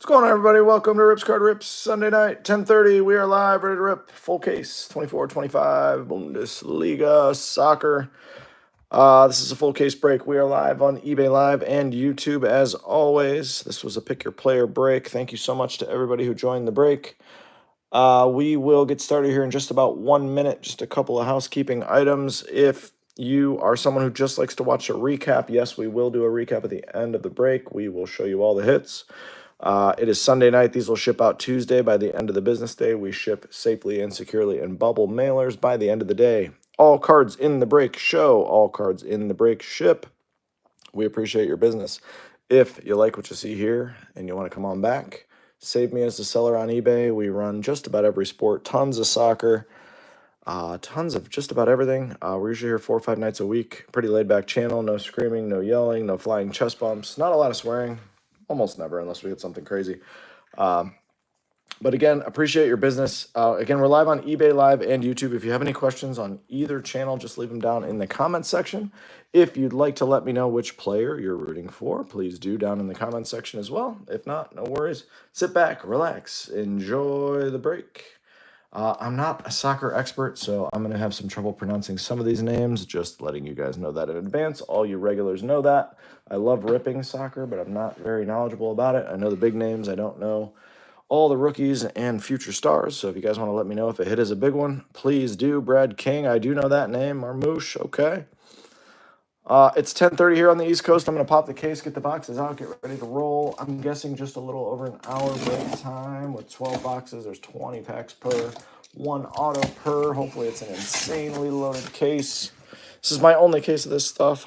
What's going on, everybody? Welcome to Rips Card Rips Sunday night, 10:30. We are live, ready to rip. Full case, 24-25, Bundesliga soccer. This is a full case break. We are live on eBay Live and YouTube as always. This was a pick your player break. Thank you so much to everybody who joined the break. We will get started here in just about 1 minute. Just a couple of housekeeping items. If you are someone who just likes to watch a recap, yes, we will do a recap at the end of the break. We will show you all the hits. It is Sunday night. These will ship out Tuesday. By the end of the business day, we ship safely and securely in bubble mailers. By the end of the day, all cards in the break show, all cards in the break ship. We appreciate your business. If you like what you see here and you want to come on back, save me as the seller on eBay. We run just about every sport, tons of soccer, tons of just about everything. We're usually here 4 or 5 nights a week. Pretty laid back channel. No screaming, no yelling, no flying chest bumps. Not a lot of swearing. Almost never, unless we get something crazy. But again, appreciate your business. Again, we're live on eBay Live and YouTube. If you have any questions on either channel, just leave them down in the comments section. If you'd like to let me know which player you're rooting for, please do down in the comments section as well. If not, no worries. Sit back, relax, enjoy the break. I'm not a soccer expert, so I'm going to have some trouble pronouncing some of these names, just letting you guys know that in advance. All you regulars know that. I love ripping soccer, but I'm not very knowledgeable about it. I know the big names. I don't know all the rookies and future stars, so if you guys want to let me know if a hit is a big one, please do. Brad King, I do know that name. Marmouche, okay. It's 10:30 here on the East Coast. I'm going to pop the case, get the boxes out, get ready to roll. I'm guessing just a little over an hour break time with 12 boxes. There's 20 packs per, 1 auto per. Hopefully it's an insanely loaded case. This is my only case of this stuff,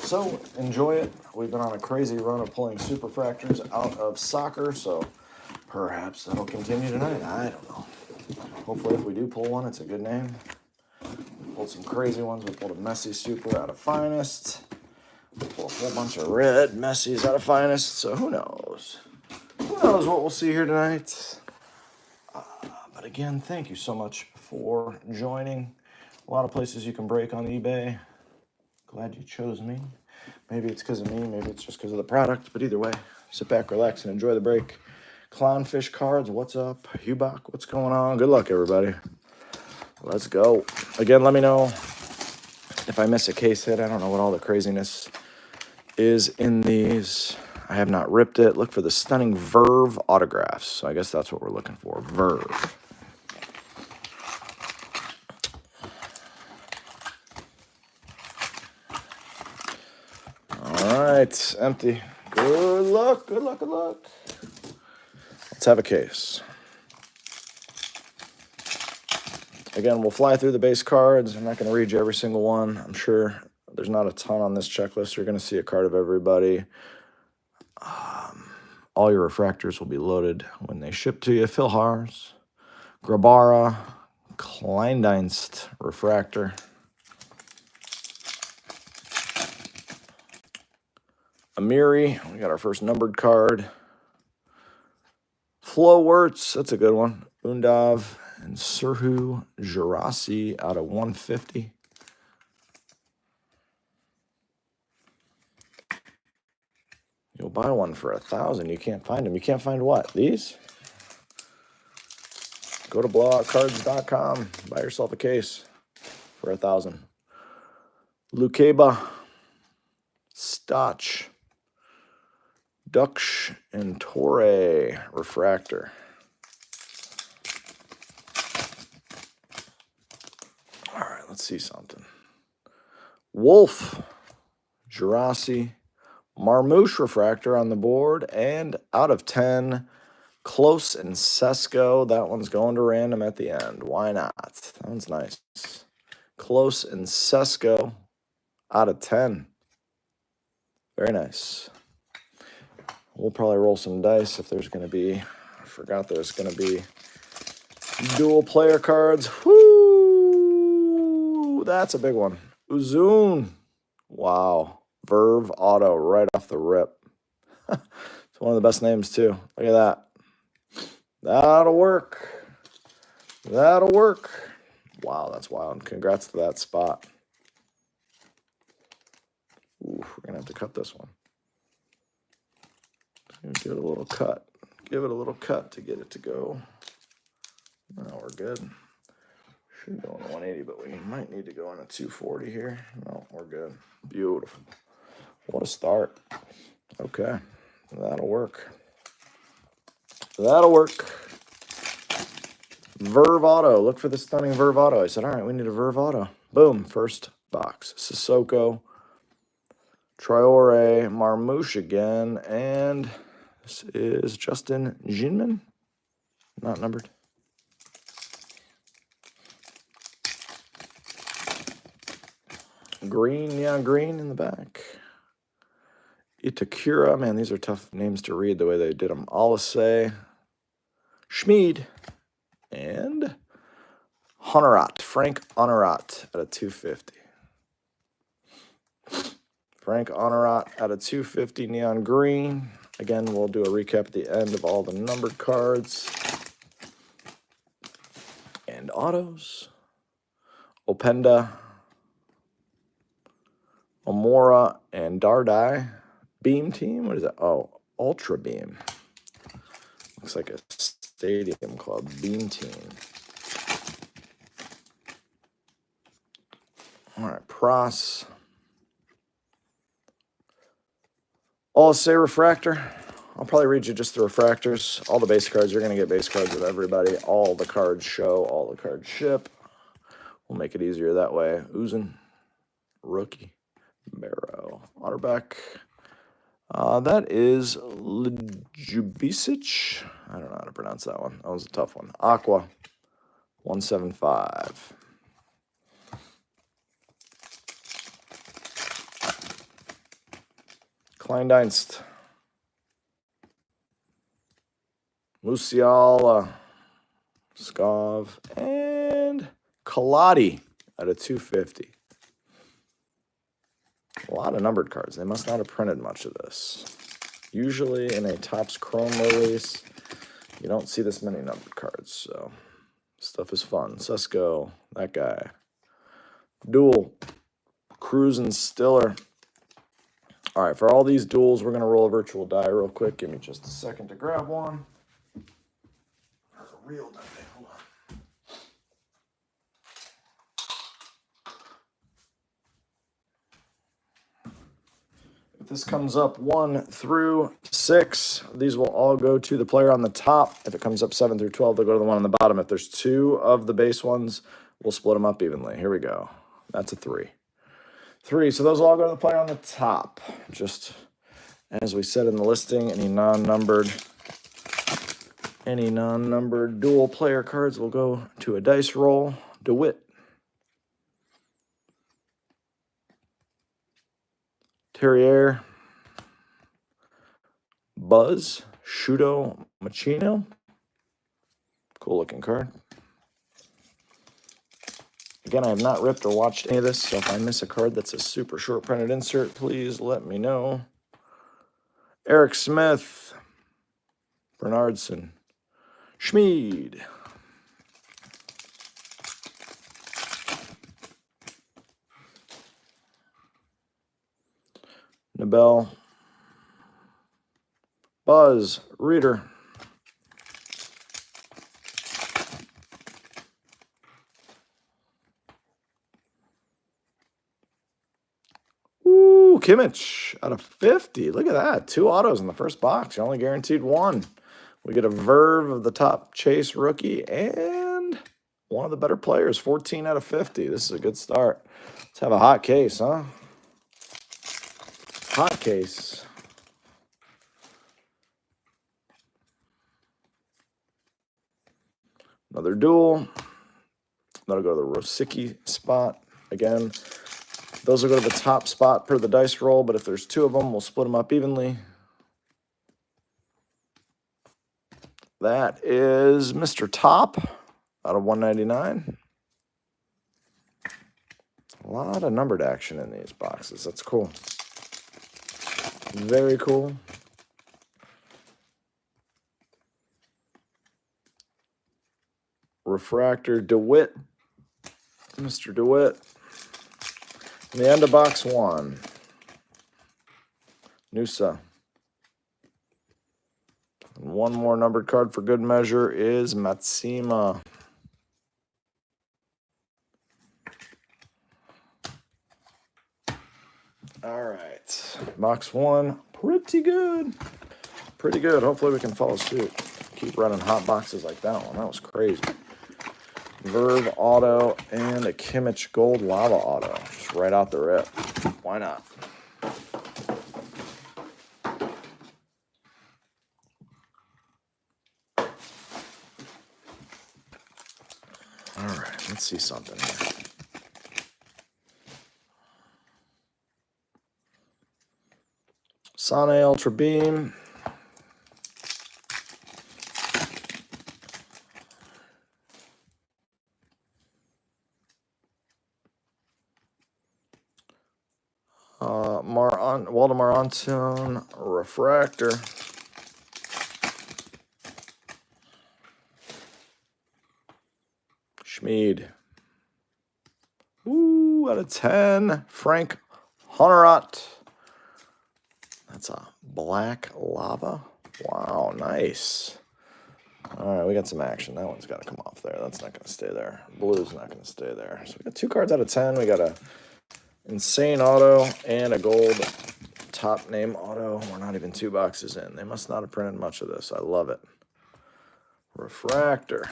so enjoy it. We've been on a crazy run of pulling super fractors out of soccer, so perhaps that'll continue tonight. I don't know. Hopefully if we do pull one, it's a good name. Pulled some crazy ones. We pulled a Messi Super out of Finest. We pulled a whole bunch of red Messis out of Finest. So who knows? Who knows what we'll see here tonight? But again, thank you so much for joining. A lot of places you can break on eBay. Glad you chose me. Maybe it's because of me. Maybe it's just because of the product. But either way, sit back, relax, and enjoy the break. Clownfish Cards, what's up? Hubach, what's going on? Good luck, everybody. Let's go. Again, let me know if I miss a case hit. I don't know what all the craziness is in these. I have not ripped it. Look for the stunning Verve autographs. So I guess that's what we're looking for. Verve. All right. Empty. Good luck. Good luck. Good luck. Let's have a case. Again, we'll fly through the base cards. I'm not going to read you every single one. I'm sure there's not a ton on this checklist. You're going to see a card of everybody. All your refractors will be loaded when they ship to you. Phil Haars, Grabara, Kleindienst refractor. Amiri, we got our first numbered card. Flo Wirtz, that's a good one. Undav and Serhu Girassi out of 150. You'll buy one for $1,000. You can't find them. You can't find what? These? Go to blowoutcards.com. Buy yourself a case for $1,000. Lukeba, Stotch, Duksh, and Torre refractor. All right, let's see something. Wolf, Girassi, Marmouche refractor on the board, and out of 10, Close and Sesko. That one's going to random at the end. Why not? That one's nice. Close and Sesko out of 10. Very nice. We'll probably roll some dice if there's going to be, I forgot there's going to be dual player cards. Whoo! That's a big one. Uzun. Wow. Verve Auto right off the rip. It's one of the best names, too. Look at that. That'll work. That'll work. Wow, that's wild. Congrats to that spot. Ooh, we're going to have to cut this one. Give it a little cut. Give it a little cut to get it to go. No, we're good. Should go on a 180, but we might need to go on a 240 here. No, we're good. Beautiful. What a start. Okay, that'll work. That'll work. Verve Auto. Look for the stunning Verve Auto. I said, all right, we need a Verve Auto. Boom, first box. Sissoko, Traore, Marmouche again, and this is Justin Jinman. Not numbered. Green, neon green in the back. Itakura. Man, these are tough names to read the way they did them. Alise, Schmid, and Honorat. Frank Honorat at a 250. Frank Honorat at a 250 neon green. Again, we'll do a recap at the end of all the numbered cards. And autos. Openda, Omora, and Dardai. Beam team? What is that? Oh, Ultra Beam. Looks like a Stadium Club Beam team. All right, Pros. All say refractor. I'll probably read you just the refractors. All the base cards, you're going to get base cards with everybody. All the cards show, all the cards ship. We'll make it easier that way. Uzun, rookie, Barrow, Otterbeck. That is Ljubicic. I don't know how to pronounce that one. That was a tough one. Aqua, 175. Kleindienst. Musiala, Skov, and Kaladi at a 250. A lot of numbered cards. They must not have printed much of this. Usually in a Topps Chrome release, you don't see this many numbered cards, so stuff is fun. Sesko, that guy. Duel, Cruz and Stiller. All right, for all these duels, we're going to roll a virtual die real quick. Give me just a second to grab one. There's a real die. Hold on. If this comes up 1 through 6, these will all go to the player on the top. If it comes up 7 through 12, they'll go to the one on the bottom. If there's 2 of the base ones, we'll split them up evenly. Here we go. That's a 3. 3. So those will all go to the player on the top. Just as we said in the listing, any non-numbered dual player cards will go to a dice roll. DeWitt. Terrier. Buzz. Shuto Machino. Cool looking card. Again, I have not ripped or watched any of this, so if I miss a card that's a super short printed insert, please let me know. Eric Smith. Bernardson. Schmid. Nabel. Buzz. Reader. Ooh, Kimmich out of 50. Look at that. 2 autos in the first box. You only guaranteed 1. We get a Verve of the top chase rookie and one of the better players. 14 out of 50. This is a good start. Let's have a hot case, huh? Hot case. Another duel. That'll go to the Rosicki spot. Again, those will go to the top spot per the dice roll, but if there's 2 of them, we'll split them up evenly. That is Mr. Top out of 199. A lot of numbered action in these boxes. That's cool. Very cool. Refractor DeWitt. Mr. DeWitt. In the end of box 1. Nusa. And one more numbered card for good measure is Matsima. All right. Box 1. Pretty good. Pretty good. Hopefully we can follow suit. Keep running hot boxes like that one. That was crazy. Verve auto and a Kimmich gold lava auto. Just right out the rip. Why not? All right, let's see something here. Sane Ultra Beam. Waldemar Anton Refractor. Schmid. Ooh, out of 10. Frank Honorat. That's a black lava. Wow, nice. All right, we got some action. That one's got to come off there. That's not going to stay there. Blue's not going to stay there. So we got 2 cards out of 10. We got a insane auto and a gold top name auto. We're not even 2 boxes in. They must not have printed much of this. I love it. Refractor.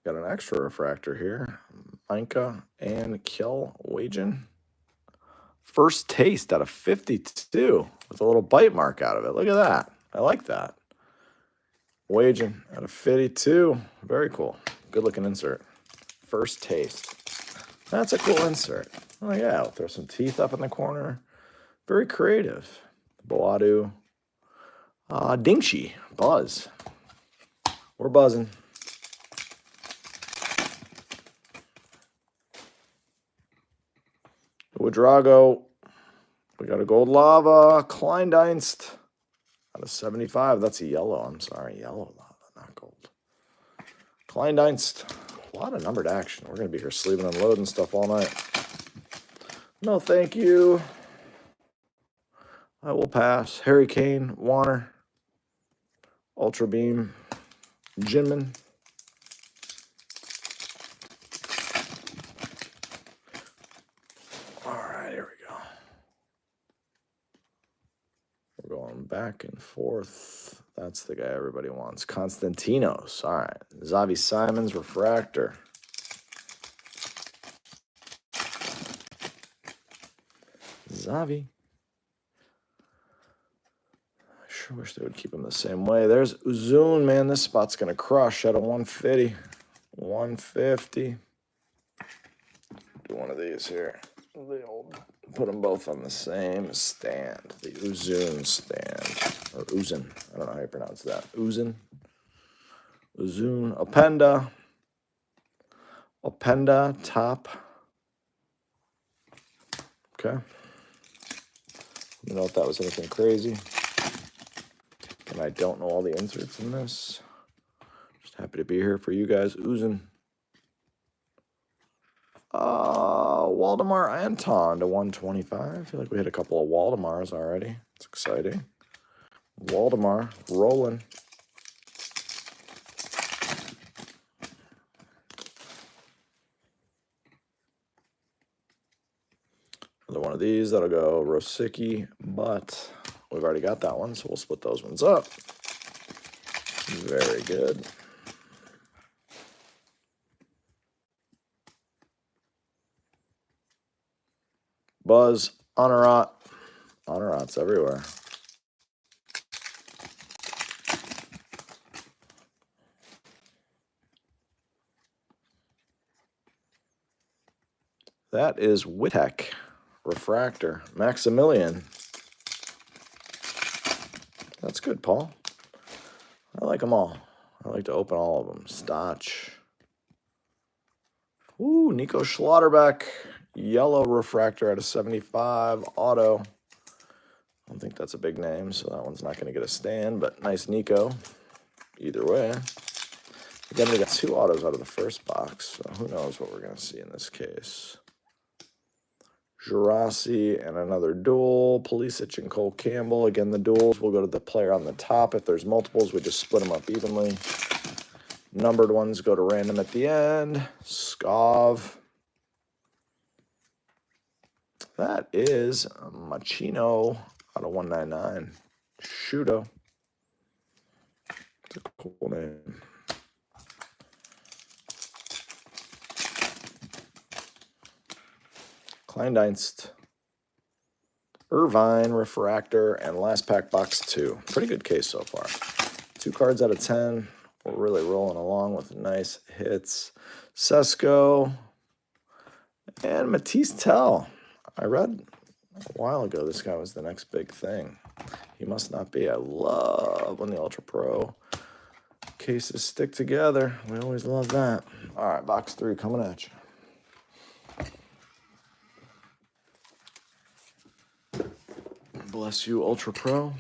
Got an extra refractor here. Minka and Kjell Wagen. First taste out of 52 with a little bite mark out of it. Look at that. I like that. Wagen out of 52. Very cool. Good looking insert. First taste. That's a cool insert. Oh yeah, we'll throw some teeth up in the corner. Very creative. Boadu. Dingshi. Buzz. We're buzzing. Ouedraogo. We got a gold lava. Kleindienst. Out of 75. That's a yellow. I'm sorry. Yellow lava, not gold. Kleindienst. A lot of numbered action. We're going to be here sleeving and loading stuff all night. No, thank you. I will pass. Harry Kane. Warner. Ultra Beam. Jinmin. All right, here we go. We're going back and forth. That's the guy everybody wants. Konstantinos. All right. Xavi Simons, Refractor. Xavi. I sure wish they would keep him the same way. There's Uzun, man. This spot's going to crush at a 150. 150. Do one of these here. The old, put them both on the same stand. The Uzun stand. Or Uzun. I don't know how you pronounce that. Uzun. Uzun. Openda. Openda top. Okay. Let me know if that was anything crazy. And I don't know all the inserts in this. Just happy to be here for you guys. Uzun. Waldemar Anton to 125. I feel like we hit a couple of Waldemars already. It's exciting. Waldemar rolling. Another one of these that'll go Rosicki, but we've already got that one, so we'll split those ones up. Very good. Buzz, Honorat. Honorat's everywhere. That is Witek. Refractor. Maximilian. That's good, Paul. I like them all. I like to open all of them. Stotch. Ooh, Nico Schlotterbeck. Yellow refractor out of 75. Auto. I don't think that's a big name, so that one's not going to get a stand, but nice Nico. Either way. Again, we got 2 autos out of the first box, so who knows what we're going to see in this case. Jurasi and another duel. Pulisic and Cole Campbell. Again, the duels will go to the player on the top. If there's multiples, we just split them up evenly. Numbered ones go to random at the end. Skov. That is Machino out of 199. Shudo. It's a cool name. Kleindienst. Irvine, Refractor, and last pack box 2. Pretty good case so far. 2 cards out of 10. We're really rolling along with nice hits. Sesko and Matisse Tell. I read a while ago this guy was the next big thing. He must not be. I love when the Ultra Pro cases stick together. We always love that. All right, box 3 coming at you. Bless you, Ultra Pro.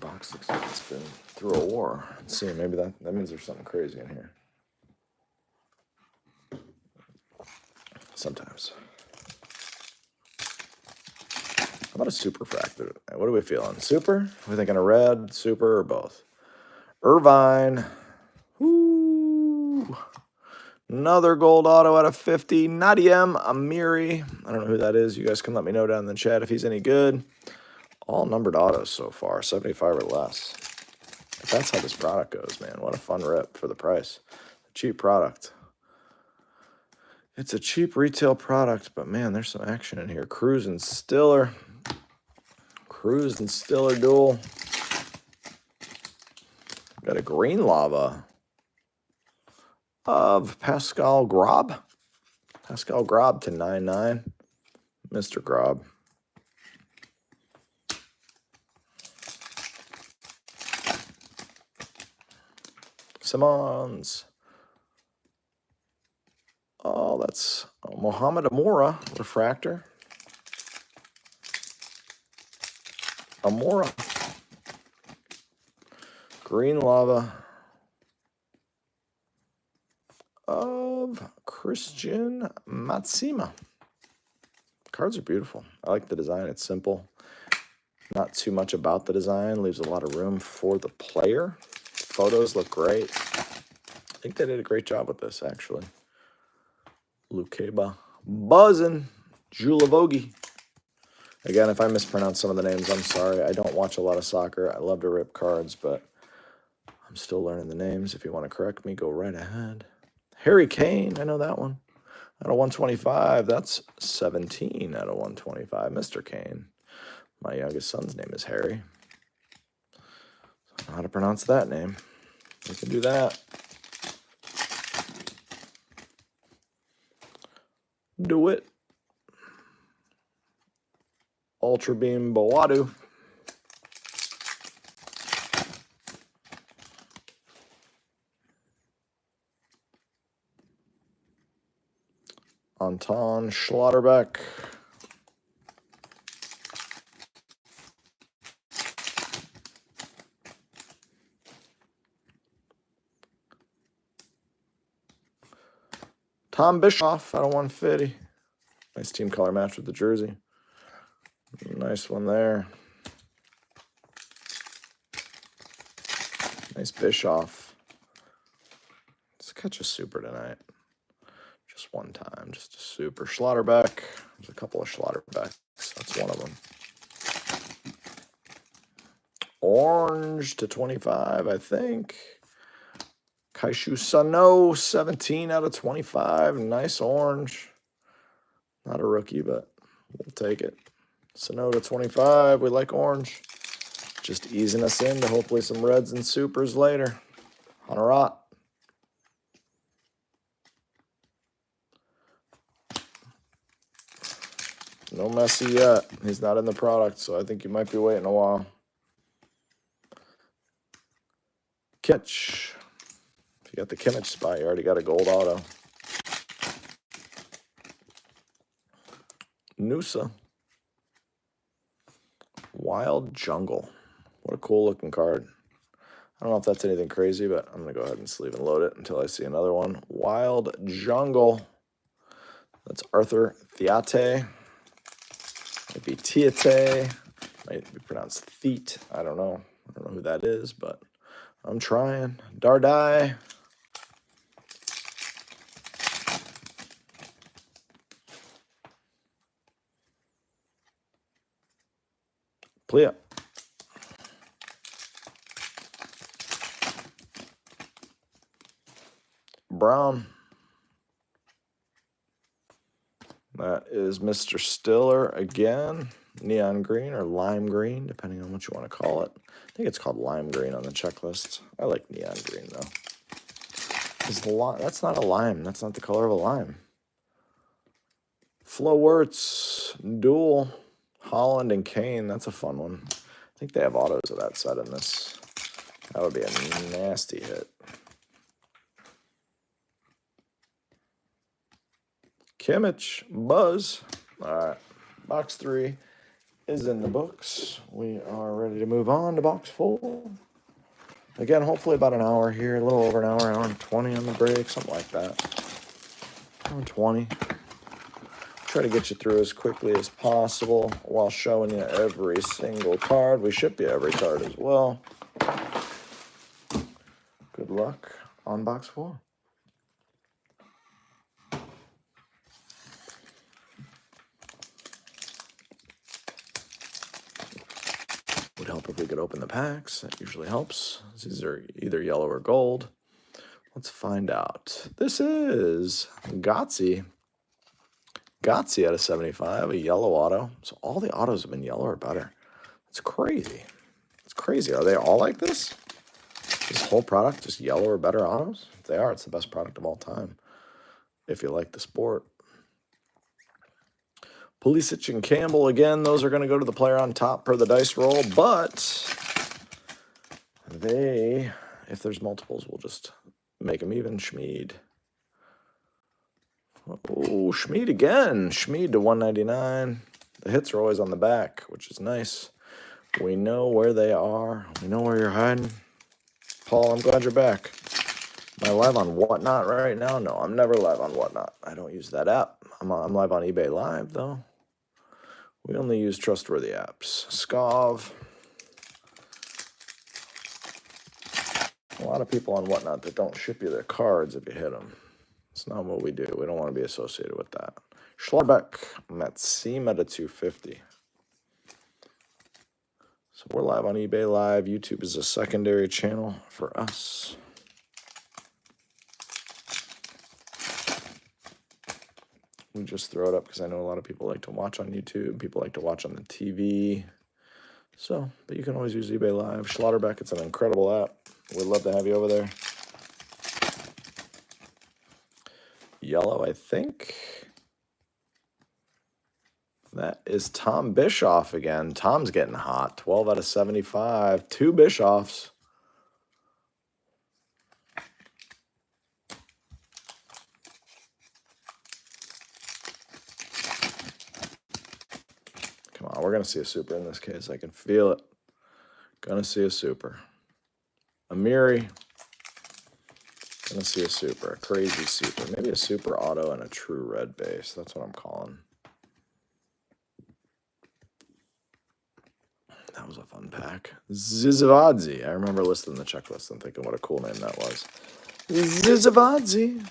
Box looks like it's been through a war. Let's see, maybe that means there's something crazy in here. Sometimes. How about a super fractor? What are we feeling? Super? Are we thinking a red, super, or both? Irvine. Woo. Another gold auto out of 50. Nadiem Amiri. I don't know who that is. You guys can let me know down in the chat if he's any good. All numbered autos so far, 75 or less. If that's how this product goes, man. What a fun rip for the price. A cheap product. It's a cheap retail product, but man, there's some action in here. Cruz and Stiller. Cruz and Stiller duel. Got a green lava of Pascal Grob. Pascal Grob to 99. Mr. Grob. Simons. Oh, that's Mohamed Amora, refractor. Amora. Green lava of Christian Matsima. Cards are beautiful. I like the design. It's simple. Not too much about the design. Leaves a lot of room for the player. Photos look great. I think they did a great job with this, actually. Lukeba. Buzzin'. Julavogi. Again, if I mispronounce some of the names, I'm sorry. I don't watch a lot of soccer. I love to rip cards, but I'm still learning the names. If you want to correct me, go right ahead. Harry Kane. I know that one. Out of 125. That's 17 out of 125. Mr. Kane. My youngest son's name is Harry. I don't know how to pronounce that name. We can do that. Do it. Ultra Beam Bawadu. Anton Schlotterbeck. Tom Bischoff out of 150. Nice team color match with the jersey. Nice one there. Nice Bischoff. Let's catch a super tonight. Just one time, just a super. Schlotterbeck. There's a couple of Schlotterbecks. That's one of them. Orange to 25, I think. Kaishu Sano, 17 out of 25. Nice orange. Not a rookie, but we'll take it. Sano to 25. We like orange. Just easing us into hopefully some reds and supers later. Honorat. No Messi yet. He's not in the product, so I think you might be waiting a while. Catch. If you got the Kimmich spot, you already got a gold auto. Noosa. Wild Jungle. What a cool looking card. I don't know if that's anything crazy, but I'm going to go ahead and sleeve and load it until I see another one. Wild Jungle. That's Arthur Theate. Might be Tiate. Might be pronounced Theet. I don't know. I don't know who that is, but I'm trying. Dardai. Plea. Brown. That is Mr. Stiller again. Neon green or lime green, depending on what you want to call it. I think it's called lime green on the checklist. I like neon green, though. That's not a lime. That's not the color of a lime. Flo Wirtz, dual, Holland and Kane. That's a fun one. I think they have autos of that side in this. That would be a nasty hit. Kimmich, Buzz. All right, box 3 is in the books. We are ready to move on to box 4. Again, hopefully about an hour here, a little over an hour, hour and 20 on the break, something like that. Hour and 20. Try to get you through as quickly as possible while showing you every single card. We ship you every card as well. Good luck on box 4. Would help if we could open the packs. That usually helps. These are either yellow or gold. Let's find out. This is Gotzi. Gotzi out of 75, a yellow auto. So all the autos have been yellow or better. It's crazy. It's crazy. Are they all like this? This whole product just yellow or better autos? If they are, it's the best product of all time. If you like the sport. Pulisic and Campbell, again, those are going to go to the player on top per the dice roll, but they, if there's multiples, we'll just make them even. Schmid. Oh, Schmid again. Schmid to 199. The hits are always on the back, which is nice. We know where they are. We know where you're hiding. Paul, I'm glad you're back. Am I live on Whatnot right now? No, I'm never live on Whatnot. I don't use that app. I'm live on eBay Live, though. We only use trustworthy apps. Skov. A lot of people on Whatnot that don't ship you their cards if you hit them. It's not what we do. We don't want to be associated with that. Schlorbeck, Matsima to 250. So we're live on eBay Live. YouTube is a secondary channel for us. We just throw it up because I know a lot of people like to watch on YouTube. People like to watch on the TV. So, but you can always use eBay Live. Schlotterbeck, it's an incredible app. We'd love to have you over there. Yellow, I think. That is Tom Bischoff again. Tom's getting hot. 12 out of 75. 2 Bischoffs. Come on, we're going to see a super in this case. I can feel it. Going to see a super. Amiri. Going to see a super. A crazy super. Maybe a super auto and a true red base. That's what I'm calling. That was a fun pack. Zizavadze. I remember listing the checklist and thinking what a cool name that was. Zizavadze.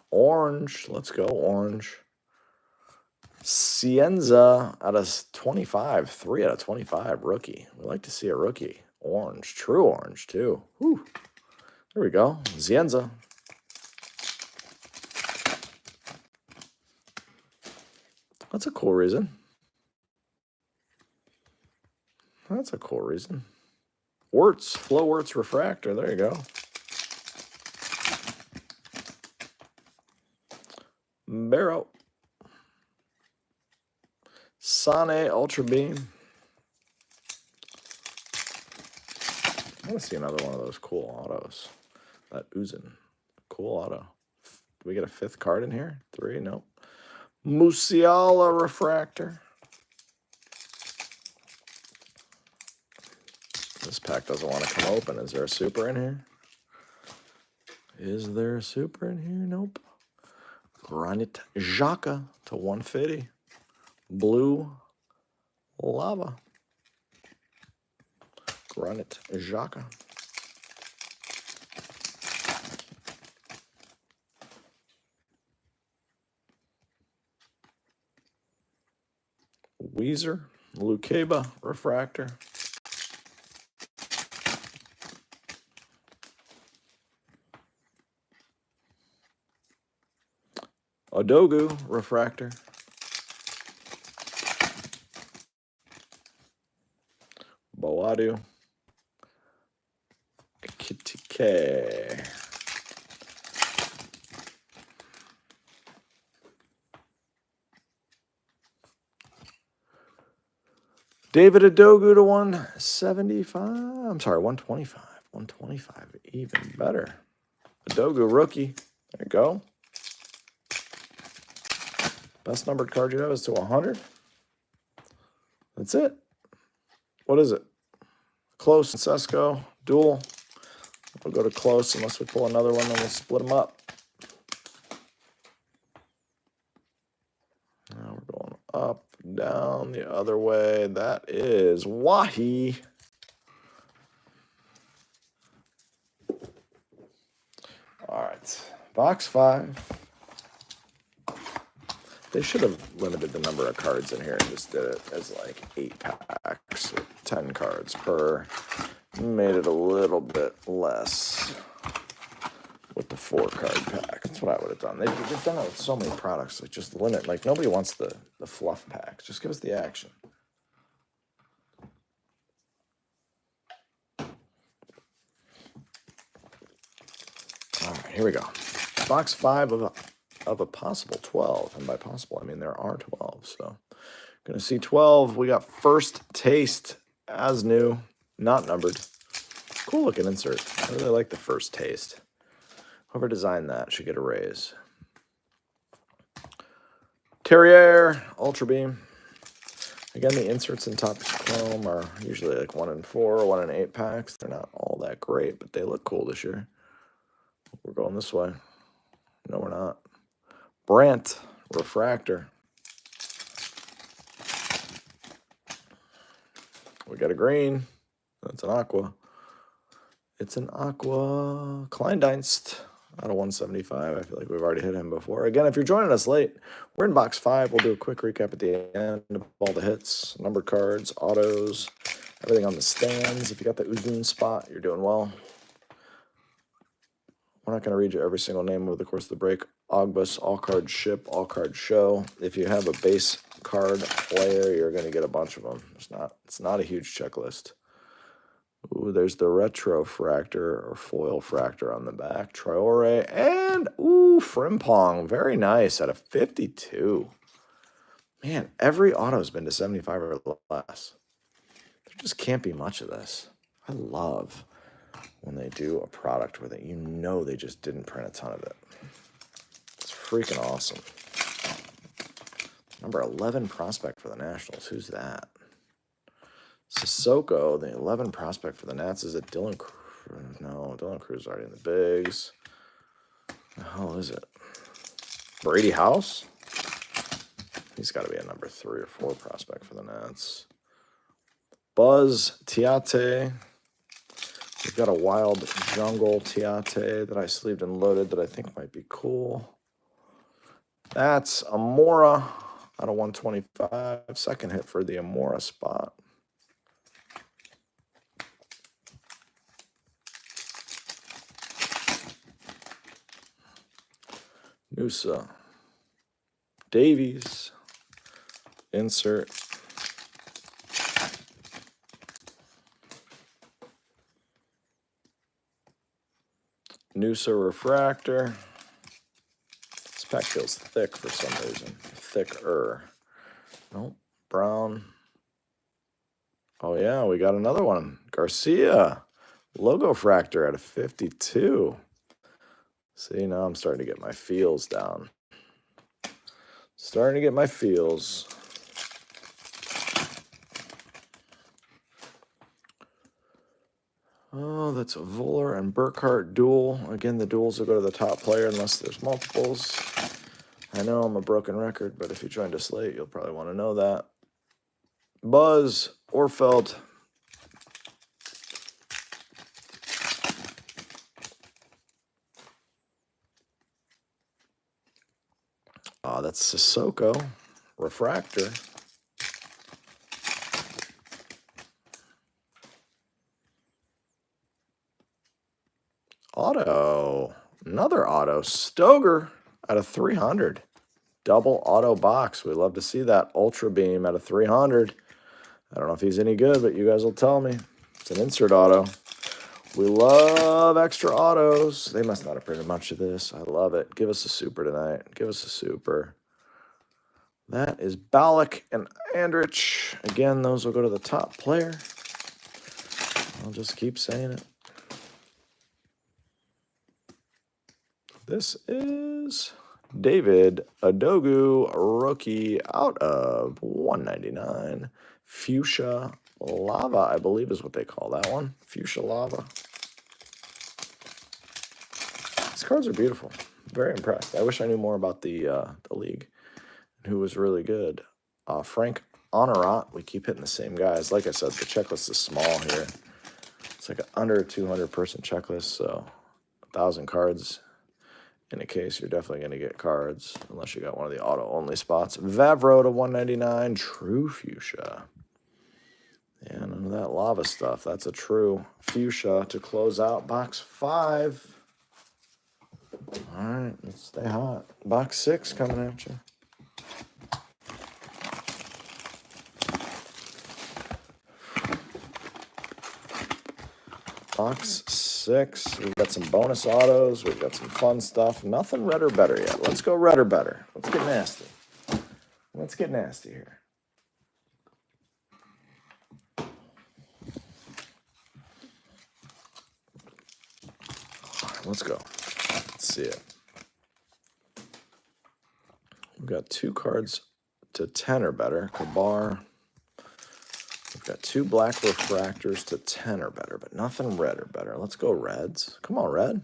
Orange. Let's go, orange. Cienza out of 25. 3 out of 25. Rookie. We like to see a rookie. Orange. True orange, too. Whew. There we go. Cienza. That's a cool reason. That's a cool reason. Wirtz. Flo Wirtz refractor. There you go. Barrow. Sane Ultra Beam. I want to see another one of those cool autos. That Uzin. Cool auto. Do we get a 5th card in here? 3? Nope. Musiala refractor. This pack doesn't want to come open. Is there a super in here? Is there a super in here? Nope. Granit Xhaka to 150. Blue lava. Granit Xhaka. Weezer, Lukeba, refractor. Odogu, refractor. Boadu. Kitike. David Odogu to 175. I'm sorry, 125. 125, even better. Odogu rookie. There you go. Best numbered card you have is to 100. That's it. What is it? Close and Sesko. Dual. We'll go to close unless we pull another one, then we'll split them up. Now we're going up, down, the other way. That is Wahi. All right. Box 5. They should have limited the number of cards in here and just did it as like 8 packs, 10 cards per. Made it a little bit less with the 4-card pack. That's what I would have done. They've done it with so many products. Like just limit. Like nobody wants the fluff packs. Just give us the action. All right, here we go. Box 5 of a possible 12. And by possible, I mean there are 12. So going to see 12. We got First Taste as new, not numbered. Cool looking insert. I really like the First Taste. Whoever designed that should get a raise. Terrier, Ultra Beam. Again, the inserts in Top Chrome are usually like 1 in 4 or 1 in 8 packs. They're not all that great, but they look cool this year. We're going this way. No, we're not. Brant, refractor. We got a green. That's an aqua. It's an aqua. Kleindienst out of 175. I feel like we've already hit him before. Again, if you're joining us late, we're in box 5. We'll do a quick recap at the end of all the hits, numbered cards, autos, everything on the stands. If you got the Uzun spot, you're doing well. We're not going to read you every single name over the course of the break. Ogbus, all card ship, all card show. If you have a base card player, you're going to get a bunch of them. It's not a huge checklist. Ooh, there's the retro fractor or foil fractor on the back. Traore and Frimpong. Very nice out of 52. Man, every auto's been to 75 or less. There just can't be much of this. I love when they do a product where they just didn't print a ton of it. It's freaking awesome. Number 11 prospect for the Nationals. Who's that? Sissoko, the 11 prospect for the Nats. Is it Dylan Cruz? No, Dylan Cruz is already in the bigs. The hell is it? Brady House? He's got to be a number 3 or 4 prospect for the Nats. Buzz Tiate. We've got a Wild Jungle Tiate that I sleeved and loaded that I think might be cool. That's Amora out of 125. Second hit for the Amora spot. Noosa. Davies. Insert. Noosa refractor. This pack feels thick for some reason. Thicker. Nope. Brown. Oh, yeah, we got another one. Garcia. Logo fractor out of 52. See, now I'm starting to get my feels down. Starting to get my feels. Oh, that's a Voller and Burkhart duel. Again, the duels will go to the top player unless there's multiples. I know I'm a broken record, but if you joined us late, you'll probably want to know that. Buzz, Orfeld. Oh, that's Sissoko. Refractor. Auto. Another auto. Stoger out of 300. Double auto box. We'd love to see that. Ultra Beam out of 300. I don't know if he's any good, but you guys will tell me. It's an insert auto. We love extra autos. They must not have printed much of this. I love it. Give us a super tonight. Give us a super. That is Ballack and Andrich. Again, those will go to the top player. I'll just keep saying it. This is David Adogu, rookie out of 199. Fuchsia Lava, I believe is what they call that one. Fuchsia Lava. These cards are beautiful. Very impressed. I wish I knew more about the league and who was really good. Frank Honorat. We keep hitting the same guys. Like I said, the checklist is small here. It's like an under 200 person checklist, so 1,000 cards. In a case, you're definitely going to get cards, unless you got one of the auto-only spots. Vavro to 199, true fuchsia. Yeah, none of that lava stuff. That's a true fuchsia to close out box 5. All right, let's stay hot. Box 6 coming at you. Box 6. We've got some bonus autos. We've got some fun stuff. Nothing red or better yet. Let's go red or better. Let's get nasty. Let's get nasty here. All right, let's go. Let's see it. We've got 2 cards to 10 or better. Kabar. We've got 2 black refractors to 10 or better, but nothing red or better. Let's go reds. Come on, red.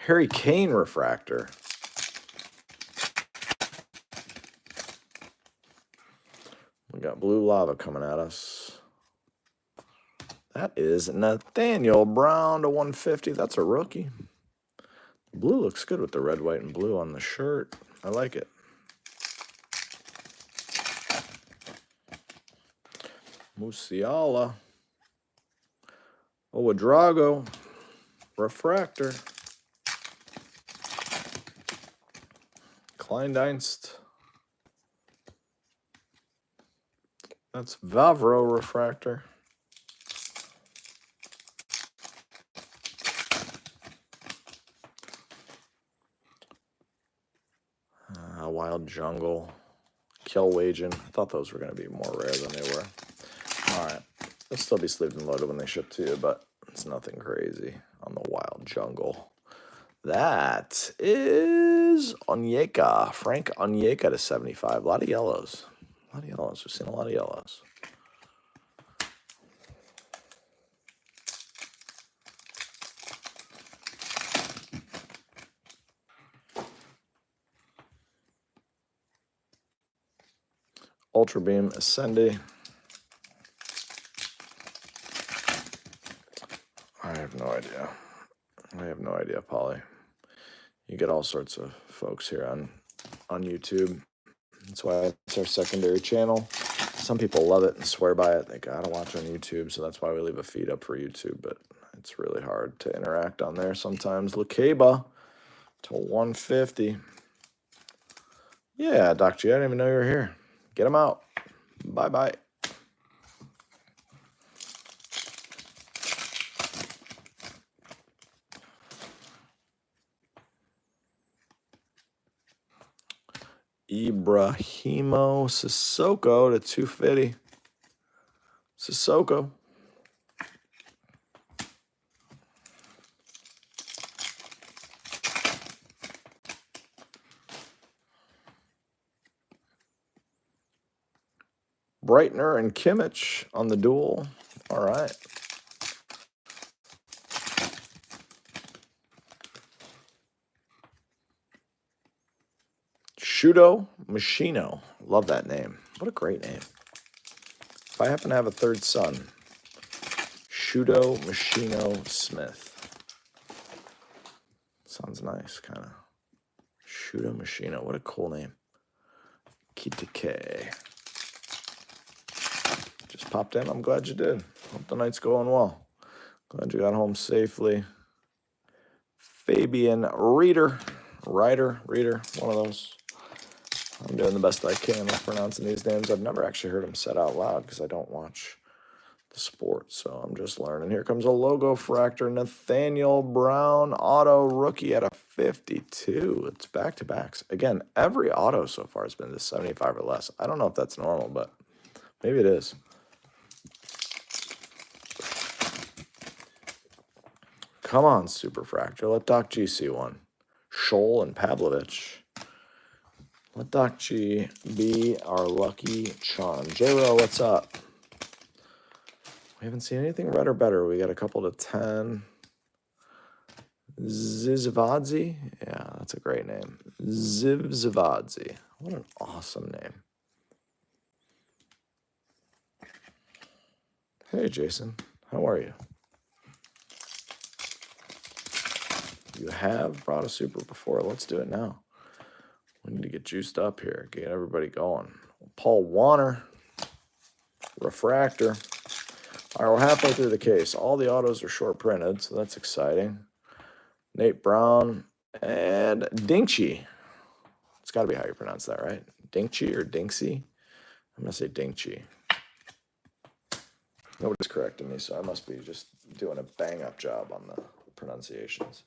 Harry Kane refractor. We got blue lava coming at us. That is Nathaniel Brown to 150. That's a rookie. Blue looks good with the red, white, and blue on the shirt. I like it. Musiala. Ouedraogo. Refractor. Kleindienst. That's Vavro refractor. Wild Jungle. Kilwagen. I thought those were going to be more rare than they were. All right. They'll still be sleeved and loaded when they ship to you, but it's nothing crazy on the Wild Jungle. That is Onyeka. Frank Onyeka to 75. A lot of yellows. A lot of yellows. We've seen a lot of yellows. Ultra Beam Ascendi. I have no idea. I have no idea, Polly. You get all sorts of folks here on YouTube. That's why it's our secondary channel. Some people love it and swear by it. They gotta watch on YouTube, so that's why we leave a feed up for YouTube, but it's really hard to interact on there sometimes. Lakeba to 150. Yeah, Doc G, I didn't even know you were here. Get them out. Bye-bye. Ibrahimo Sissoko to 250. Sissoko. Breitner and Kimmich on the duel. All right. Shudo Machino. Love that name. What a great name. If I happen to have a third son, Shudo Machino Smith. Sounds nice, kind of. Shudo Machino. What a cool name. Kitike. Just popped in. I'm glad you did. Hope the night's going well. Glad you got home safely. Fabian Reeder. Ryder, Reeder, one of those. I'm doing the best I can with pronouncing these names. I've never actually heard them said out loud because I don't watch the sport, so I'm just learning. Here comes a logo fractor. Nathaniel Brown, auto rookie at a 52. It's back-to-backs. Again, every auto so far has been to 75 or less. I don't know if that's normal, but maybe it is. Come on, Super Fractor. Let Doc G see one. Scholl and Pavlovich. Let Doc G be our lucky charm. J-Ro, what's up? We haven't seen anything red or better. We got a couple to 10. Zivadzi. Yeah, that's a great name. Zivadzi. What an awesome name. Hey, Jason. How are you? You have brought a super before. Let's do it now. We need to get juiced up here. Get everybody going. Paul Warner. Refractor. All right, we're halfway through the case. All the autos are short printed, so that's exciting. Nate Brown and Dinksy. It's got to be how you pronounce that, right? Dinksy or Dinksy? I'm going to say Dinksy. Nobody's correcting me, so I must be just doing a bang-up job on the pronunciations.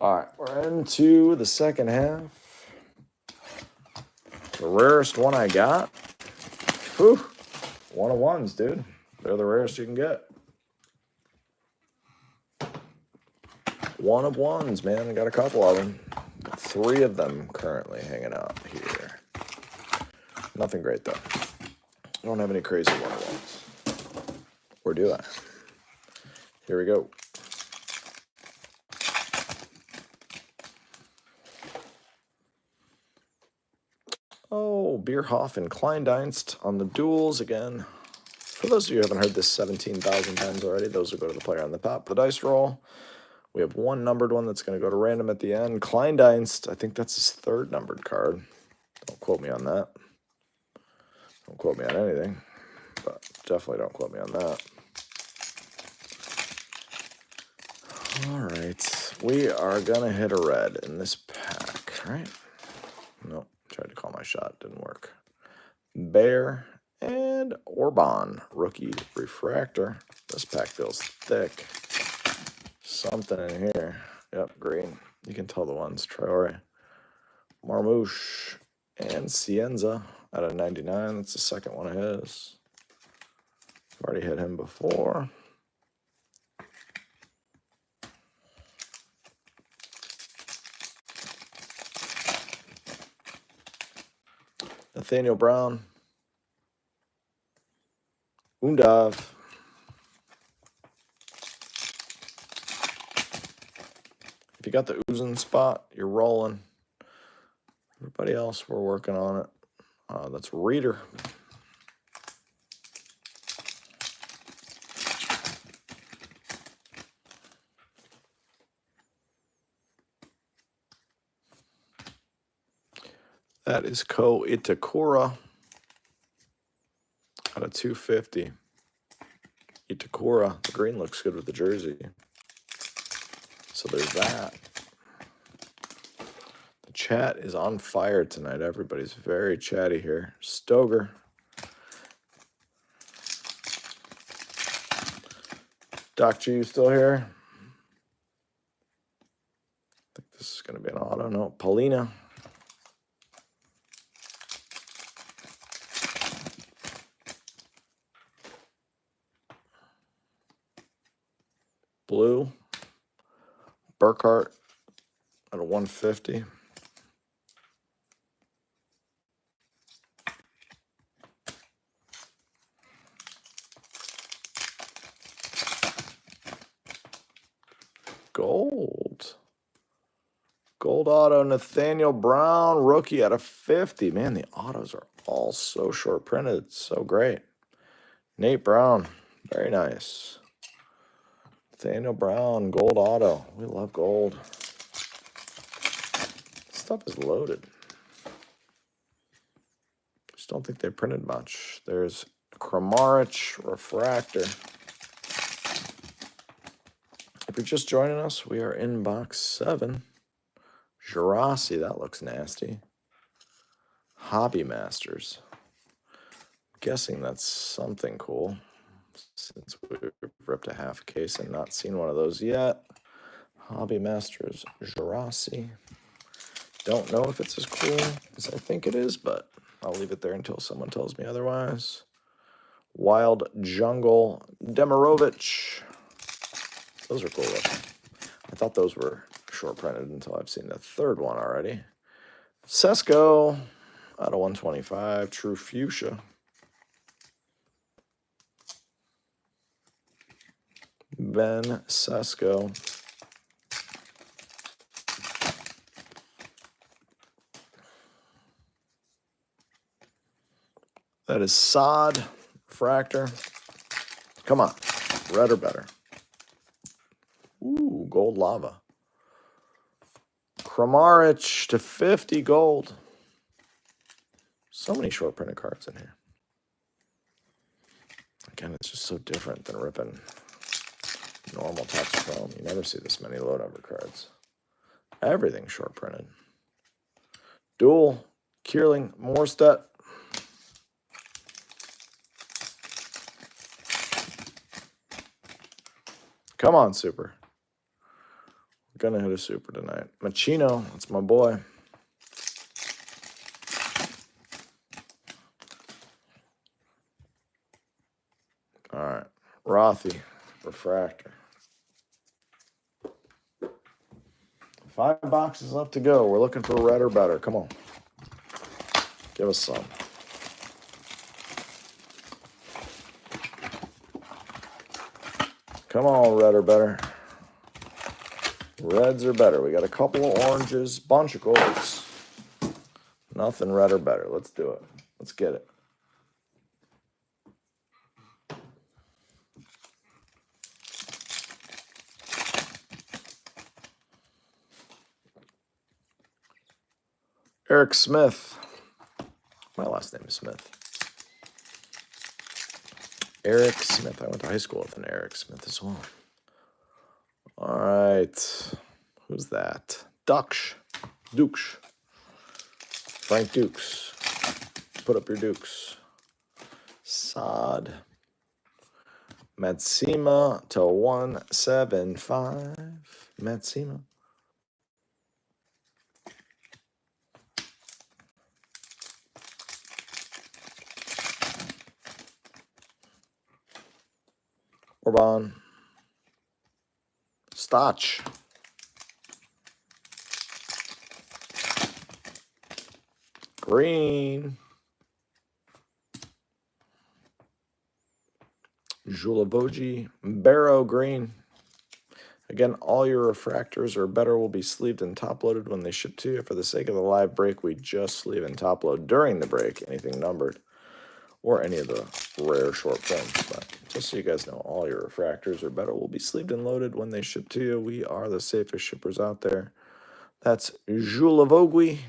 All right, we're into the second half. The rarest one I got. Whew. One of ones, dude. They're the rarest you can get. One of ones, man. I got a couple of them. 3 of them currently hanging out here. Nothing great, though. I don't have any crazy one of ones. Or do I? Here we go. Oh, Bierhoff and Kleindienst on the duels again. For those of you who haven't heard this 17,000 times already, those will go to the player on the top of the dice roll. We have one numbered one that's going to go to random at the end. Kleindienst, I think that's his 3rd numbered card. Don't quote me on that. Don't quote me on anything, but definitely don't quote me on that. All right, we are going to hit a red in this pack, right? Nope, tried to call my shot, didn't work. Bear and Orban, rookie refractor. This pack feels thick. Something in here. Yep, green. You can tell the ones. Traore, Marmouche, and Cienza out of 99. That's the second one of his. I've already hit him before. Nathaniel Brown. Undav. If you got the oozing spot, you're rolling. Everybody else, we're working on it. That's Reeder. That is Ko Itakura out of 250. Itakura. The green looks good with the jersey. So there's that. The chat is on fire tonight. Everybody's very chatty here. Stoger. Doc G, you still here? I think this is going to be an auto. No, Paulina. Blue. Burkhart at a 150. Gold. Gold auto, Nathaniel Brown, rookie out of 50. Man, the autos are all so short printed. So great. Nate Brown, very nice. Nathaniel Brown, gold auto. We love gold. Stuff is loaded. Just don't think they printed much. There's Kramaric refractor. If you're just joining us, we are in box 7. Girassi, that looks nasty. Hobby Masters. Guessing that's something cool, since we've ripped a half case and not seen one of those yet. Hobby Masters Girassi. Don't know if it's as cool as I think it is, but I'll leave it there until someone tells me otherwise. Wild Jungle Demirovic. Those are cool looking. I thought those were short printed until I've seen the third one already. Sesko out of 125. True Fuchsia. Ben Sesko. That is Sod refractor. Come on, red or better. Ooh, gold lava. Kramaric to 50 gold. So many short printed cards in here. Again, it's just so different than ripping normal Topps Chrome. You never see this many low number cards. Everything short printed. Dual Kierling Morstedt. Come on, Super. We're gonna hit a Super tonight. Machino, that's my boy. All right, Rothy, refractor. 5 boxes left to go. We're looking for red or better. Come on. Give us some. Come on, red or better. Reds are better. We got a couple of oranges, bunch of golds. Nothing red or better. Let's do it. Let's get it. Eric Smith. My last name is Smith. Eric Smith. I went to high school with an Eric Smith as well. All right. Who's that? Dukes. Frank Dukes. Put up your Dukes. Sod. Matsima to 175. Matsima. Orban. Stotch. Green. Julavoji. Barrow green. Again, all your refractors or better will be sleeved and top-loaded when they ship to you. For the sake of the live break, we just sleeve and top-load during the break, anything numbered, or any of the rare short films. But just so you guys know, all your refractors or better will be sleeved and loaded when they ship to you. We are the safest shippers out there. That's Julavogui.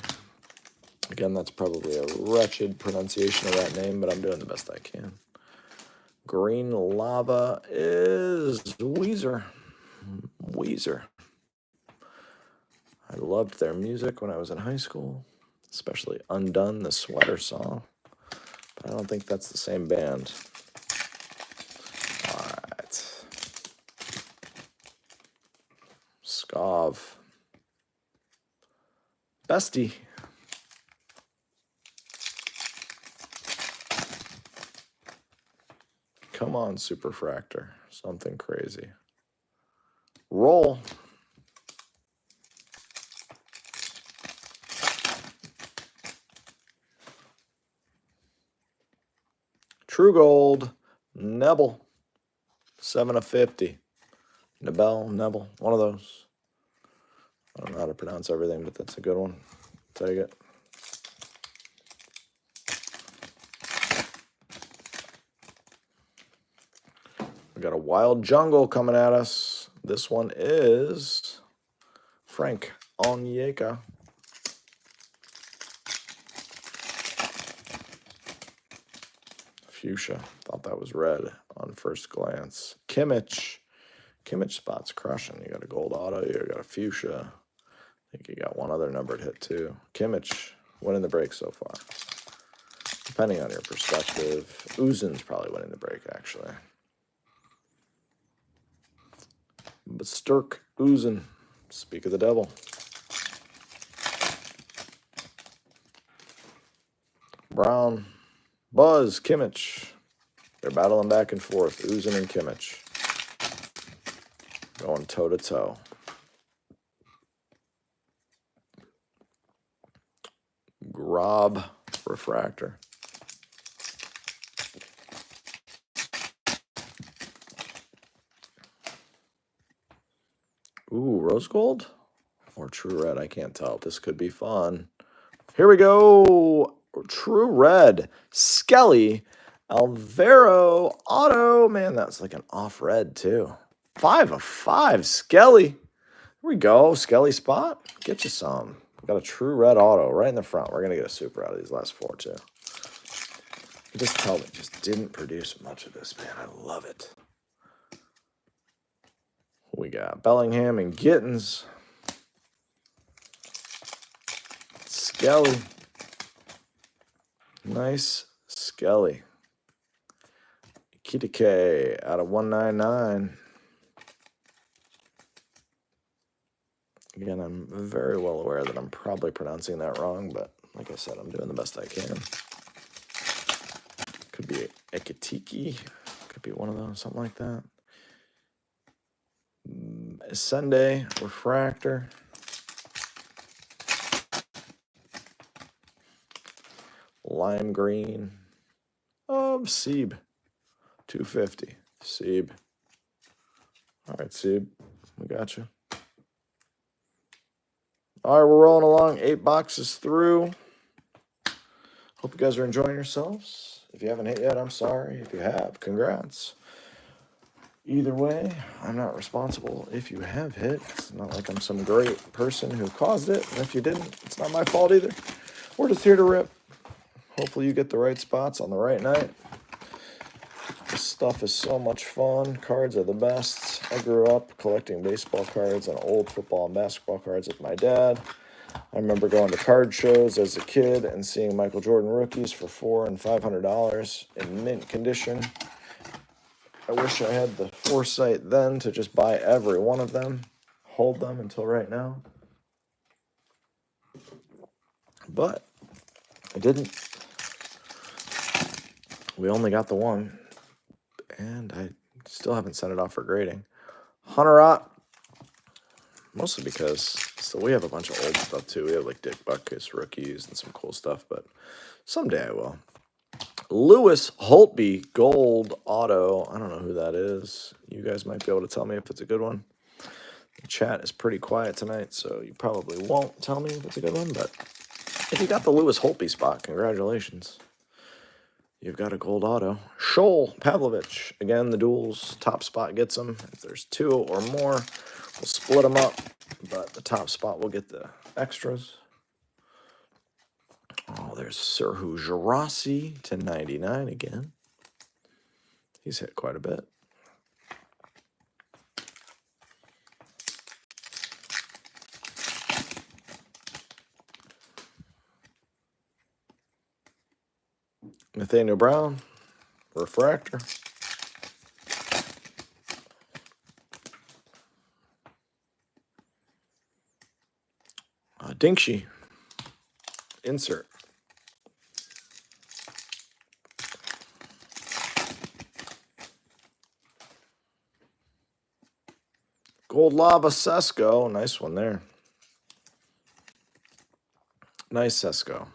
Again, that's probably a wretched pronunciation of that name, but I'm doing the best I can. Green lava is Weezer. I loved their music when I was in high school, especially Undone, the sweater song. But I don't think that's the same band. All right. Skov. Bestie. Come on, Superfractor. Something crazy. Roll. True Gold. Nebel. 7 of 50. Nebel, one of those. I don't know how to pronounce everything, but that's a good one. Take it. We got a Wild Jungle coming at us. This one is Frank Onyeka. Fuchsia. Thought that was red on first glance. Kimmich spot's crushing. You got a gold auto. You got a fuchsia. I think you got one other numbered hit too. Kimmich winning the break so far. Depending on your perspective. Uzin's probably winning the break, actually. But Sturk Uzin. Speak of the devil. Brown. Buzz. Kimmich. They're battling back and forth. Uzin and Kimmich. Going toe-to-toe. Grob refractor. Ooh, rose gold or true red? I can't tell. This could be fun. Here we go. True red. Skelly. Alvaro auto. Man, that's like an off red too. 5 of 5. Skelly. Here we go. Skelly spot. Get you some. Got a true red auto right in the front. We're going to get a super out of these last 4 too. You just tell me, just didn't produce much of this, man. I love it. We got Bellingham and Gittins. Skelly. Nice Skelly. Kitake out of 199. Again, I'm very well aware that I'm probably pronouncing that wrong, but like I said, I'm doing the best I can. Could be Ekitiki. Could be one of those, something like that. Sunday refractor. Lime green. Seeb. 250. Seeb. All right, Seeb. We got you. All right, we're rolling along. 8 boxes through. Hope you guys are enjoying yourselves. If you haven't hit yet, I'm sorry. If you have, congrats. Either way, I'm not responsible if you have hit. It's not like I'm some great person who caused it. And if you didn't, it's not my fault either. We're just here to rip. Hopefully you get the right spots on the right night. This stuff is so much fun. Cards are the best. I grew up collecting baseball cards and old football and basketball cards with my dad. I remember going to card shows as a kid and seeing Michael Jordan rookies for $400 and $500 in mint condition. I wish I had the foresight then to just buy every one of them, hold them until right now. But I didn't. We only got the one, and I still haven't sent it off for grading. Hunter Ott, mostly because we have a bunch of old stuff too. We have like Dick Butkus rookies and some cool stuff, but someday I will. Lewis Holtby gold auto. I don't know who that is. You guys might be able to tell me if it's a good one. The chat is pretty quiet tonight, so you probably won't tell me if it's a good one, but if you got the Lewis Holtby spot, congratulations. You've got a gold auto. Shoal Pavlovich. Again, the duels. Top spot gets them. If there's 2 or more, we'll split them up, but the top spot will get the extras. Oh, there's Serhu Jarasi to 99 again. He's hit quite a bit. Nathaniel Brown, refractor. Dinkshi, insert. Gold Lava Sesko, nice one there. Nice Sesko.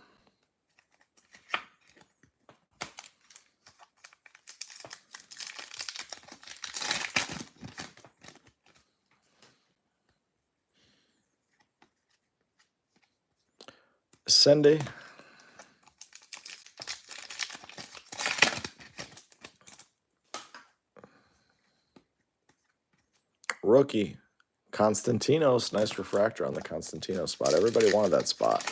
Sende. Rookie. Konstantinos. Nice refractor on the Konstantinos spot. Everybody wanted that spot.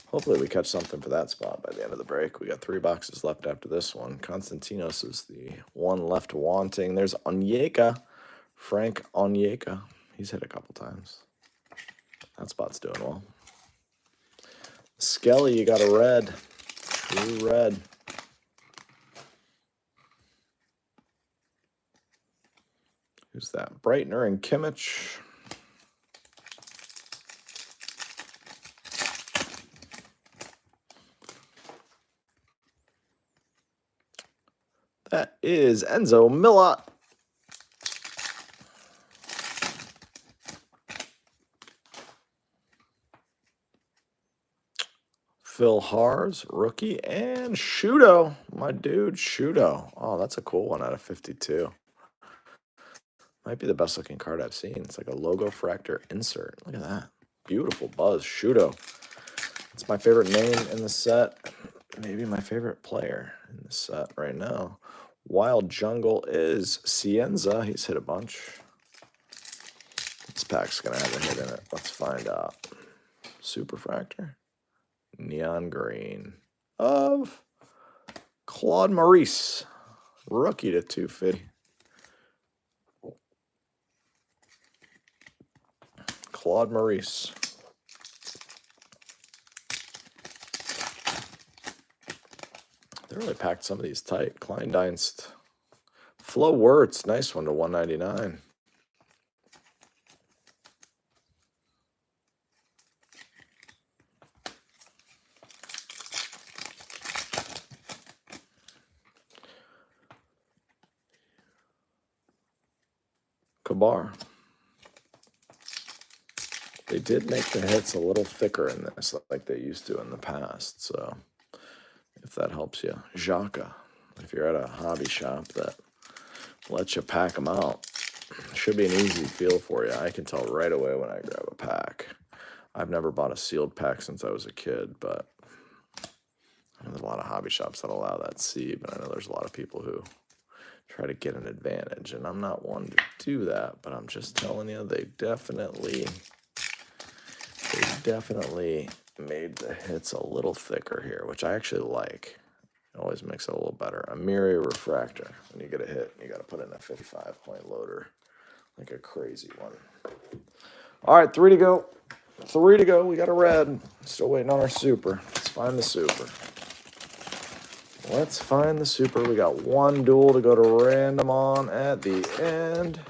Hopefully we catch something for that spot by the end of the break. We got 3 boxes left after this one. Konstantinos is the one left wanting. There's Onyeka. Frank Onyeka. He's hit a couple times. That spot's doing well. Skelly, you got a red. True red. Who's that? Breitner and Kimmich. That is Enzo Milot. Phil Hars, rookie, and Shudo. My dude, Shudo. Oh, that's a cool one out of 52. Might be the best looking card I've seen. It's like a logo fractor insert. Look at that. Beautiful buzz. Shudo. It's my favorite name in the set. Maybe my favorite player in the set right now. Wild Jungle is Cienza. He's hit a bunch. This pack's going to have a hit in it. Let's find out. Super fractor. Neon green of Claude Maurice. Rookie to 250. Claude Maurice. They really packed some of these tight. Kleindienst. Flo Wirtz. Nice one to 199. Kabar. They did make the hits a little thicker in this, like they used to in the past. So, if that helps you. Xhaka. If you're at a hobby shop that lets you pack them out, should be an easy feel for you. I can tell right away when I grab a pack. I've never bought a sealed pack since I was a kid, but I know there's a lot of hobby shops that allow that C, but I know there's a lot of people who try to get an advantage, and I'm not one to do that, but I'm just telling you, they definitely made the hits a little thicker here, which I actually like. It always makes it a little better. Amiri refractor. When you get a hit, you got to put in a 55-point loader, like a crazy one. All right, 3 to go. 3 to go. We got a red. Still waiting on our super. Let's find the super. Let's find the super. We got 1 duel to go to random on at the end.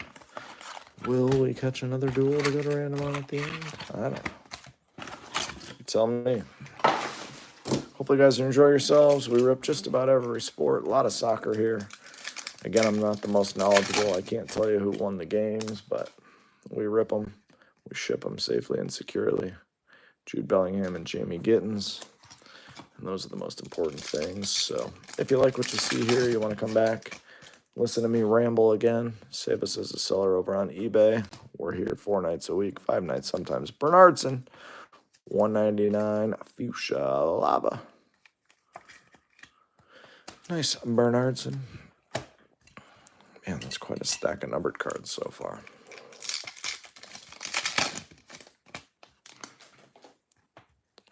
Will we catch another duel to go to random on at the end? I don't know. You tell me. Hopefully you guys enjoy yourselves. We rip just about every sport. A lot of soccer here. Again, I'm not the most knowledgeable. I can't tell you who won the games, but we rip them. We ship them safely and securely. Jude Bellingham and Jamie Gittins. And those are the most important things. So if you like what you see here, you want to come back, listen to me ramble again, save us as a seller over on eBay. We're here 4 nights a week, 5 nights sometimes. Bernardson, 199 fuchsia lava. Nice Bernardson. Man, that's quite a stack of numbered cards so far.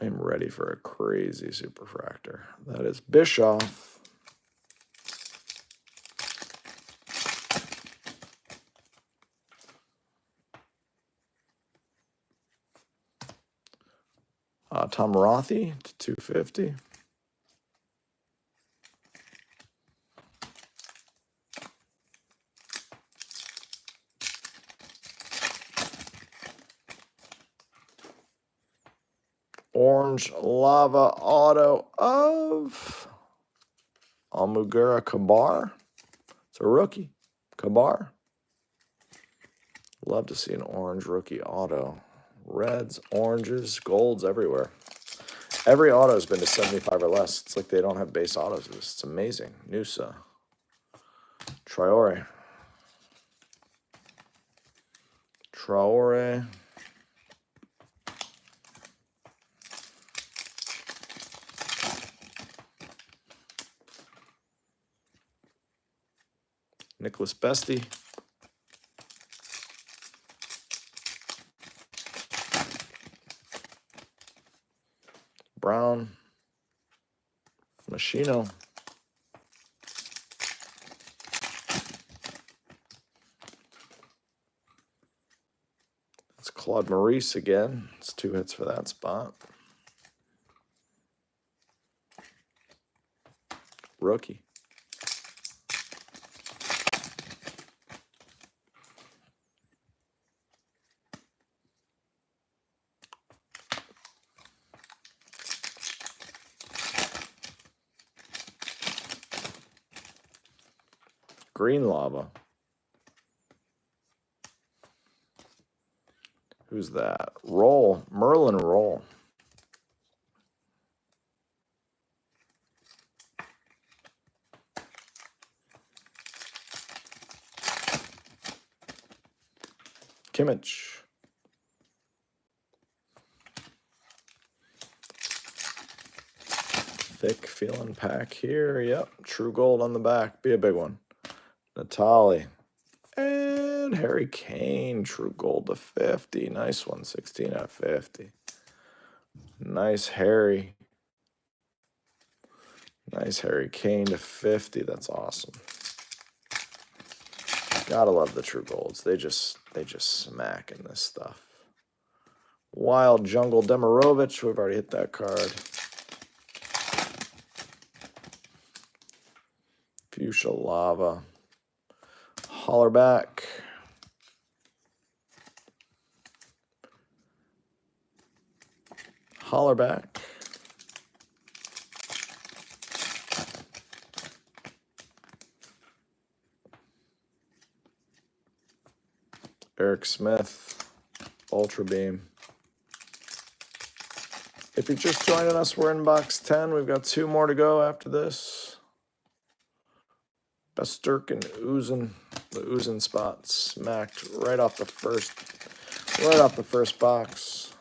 I'm ready for a crazy superfractor. That is Bischoff. Tom Rothy to 250. Orange Lava Auto of Almugera Kabar. It's a rookie. Kabar. Love to see an orange rookie auto. Reds, oranges, golds everywhere. Every auto has been to 75 or less. It's like they don't have base autos. It's amazing. Nusa. Traore. Nicholas Bestie. Brown. Machino. It's Claude Maurice again. It's 2 hits for that spot. Rookie. Green Lava. Who's that? Roll. Merlin Roll. Kimmich. Thick feeling pack here. Yep. True gold on the back. Be a big one. Natali. And Harry Kane. True gold to 50. Nice one. 16 out of 50. Nice Harry. Nice Harry Kane to 50. That's awesome. Gotta love the true golds. They just smack in this stuff. Wild Jungle Demirovic. We've already hit that card. Fuchsia Lava. Hollerback. Hollerback. Eric Smith. Ultra Beam. If you're just joining us, we're in box 10. We've got 2 more to go after this. Besturk and Uzin. The Uzin spot smacked right off the first box.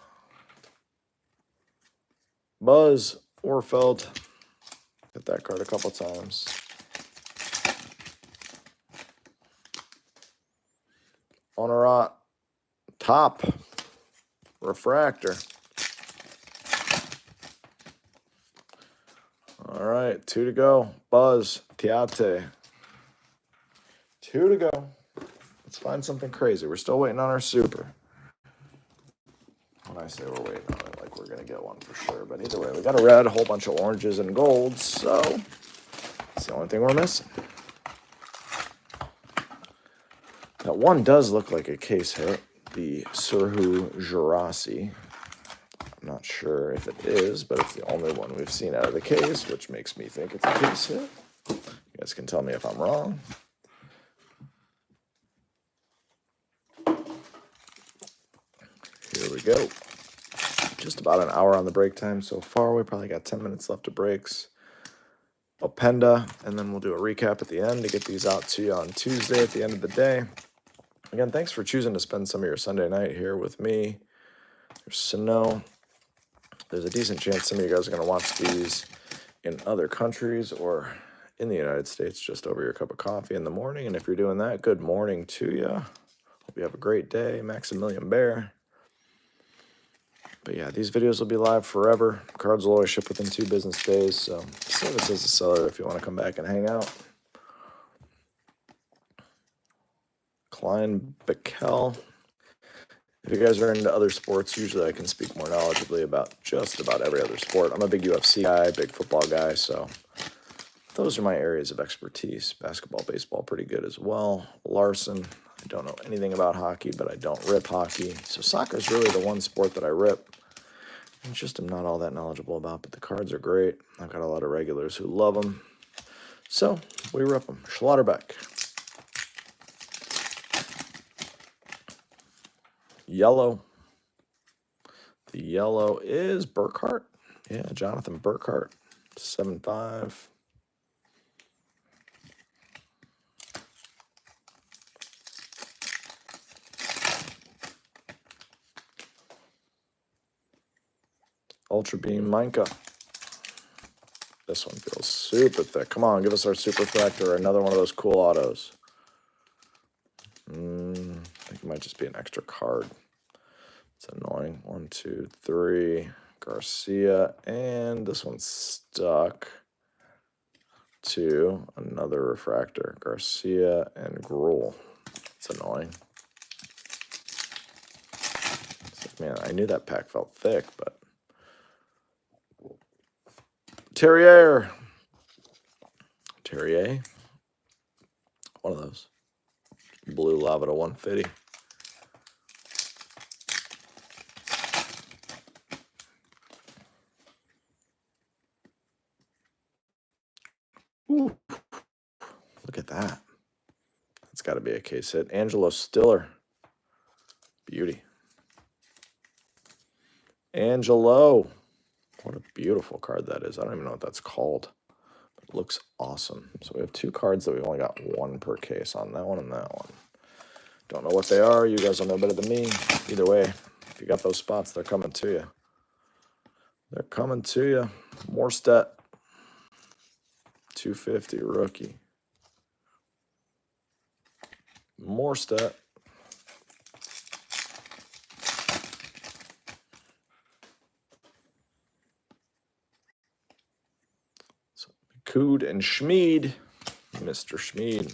Buzz Orfeld. Hit that card a couple times. Honorat. Top. Refractor. All right, 2 to go. Buzz Tiate. 2 to go. Let's find something crazy. We're still waiting on our super. When I say we're waiting on it, like we're going to get one for sure. But either way, we got a red, a whole bunch of oranges and golds. So that's the only thing we're missing. That one does look like a case hit. The Serhu Jurasi. I'm not sure if it is, but it's the only one we've seen out of the case, which makes me think it's a case hit. You guys can tell me if I'm wrong. Here we go. Just about an hour on the break time so far. We probably got 10 minutes left of breaks. Openda, and then we'll do a recap at the end to get these out to you on Tuesday at the end of the day. Again, thanks for choosing to spend some of your Sunday night here with me. There's Sano. There's a decent chance some of you guys are going to watch these in other countries or in the United States just over your cup of coffee in the morning. And if you're doing that, good morning to you. Hope you have a great day. Maximilian Bear. But yeah, these videos will be live forever. Cards will always ship within 2 business days. So save us as a seller if you want to come back and hang out. Klein Bickel. If you guys are into other sports, usually I can speak more knowledgeably about just about every other sport. I'm a big UFC guy, big football guy, so those are my areas of expertise. Basketball, baseball, pretty good as well. Larson. I don't know anything about hockey, but I don't rip hockey. So soccer is really the one sport that I rip. And just am not all that knowledgeable about, but the cards are great. I've got a lot of regulars who love them. So we rip them. Schlotterbeck. Yellow. The yellow is Burkhart. Yeah, Jonathan Burkhart. 7.5. Ultra Beam Minka. This one feels super thick. Come on, give us our super refractor or another one of those cool autos. might just be an extra card. It's annoying. 1, 2, 3. Garcia. And this one's stuck to another refractor. Garcia and Gruel. It's annoying. It's like, man, I knew that pack felt thick, but... Terrier. One of those. Blue lava to 150. Ooh. Look at that. That's got to be a case hit. Angelo Stiller. Beauty. Angelo. What a beautiful card that is. I don't even know what that's called. It looks awesome. So we have 2 cards that we've only got 1 per case on. That one and that one. Don't know what they are. You guys will know better than me. Either way, if you got those spots, they're coming to you. They're coming to you. Morstedt. 250 rookie. Morstedt. Cood and Schmid. Mr. Schmid.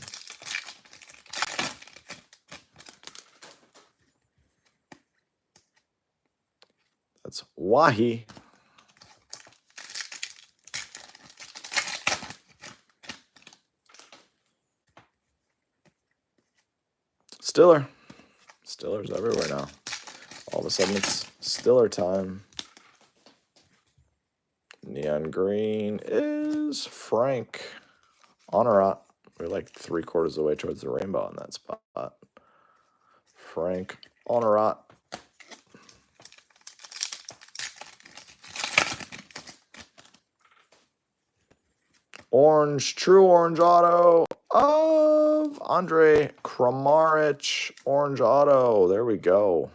That's Wahi. Stiller. Stiller's everywhere now. All of a sudden it's Stiller time. Neon green is Frank Honorat. We're like 3/4 of the way towards the rainbow on that spot. Frank Honorat. Orange, true orange auto of Andre Kramaric. Orange auto. There we go.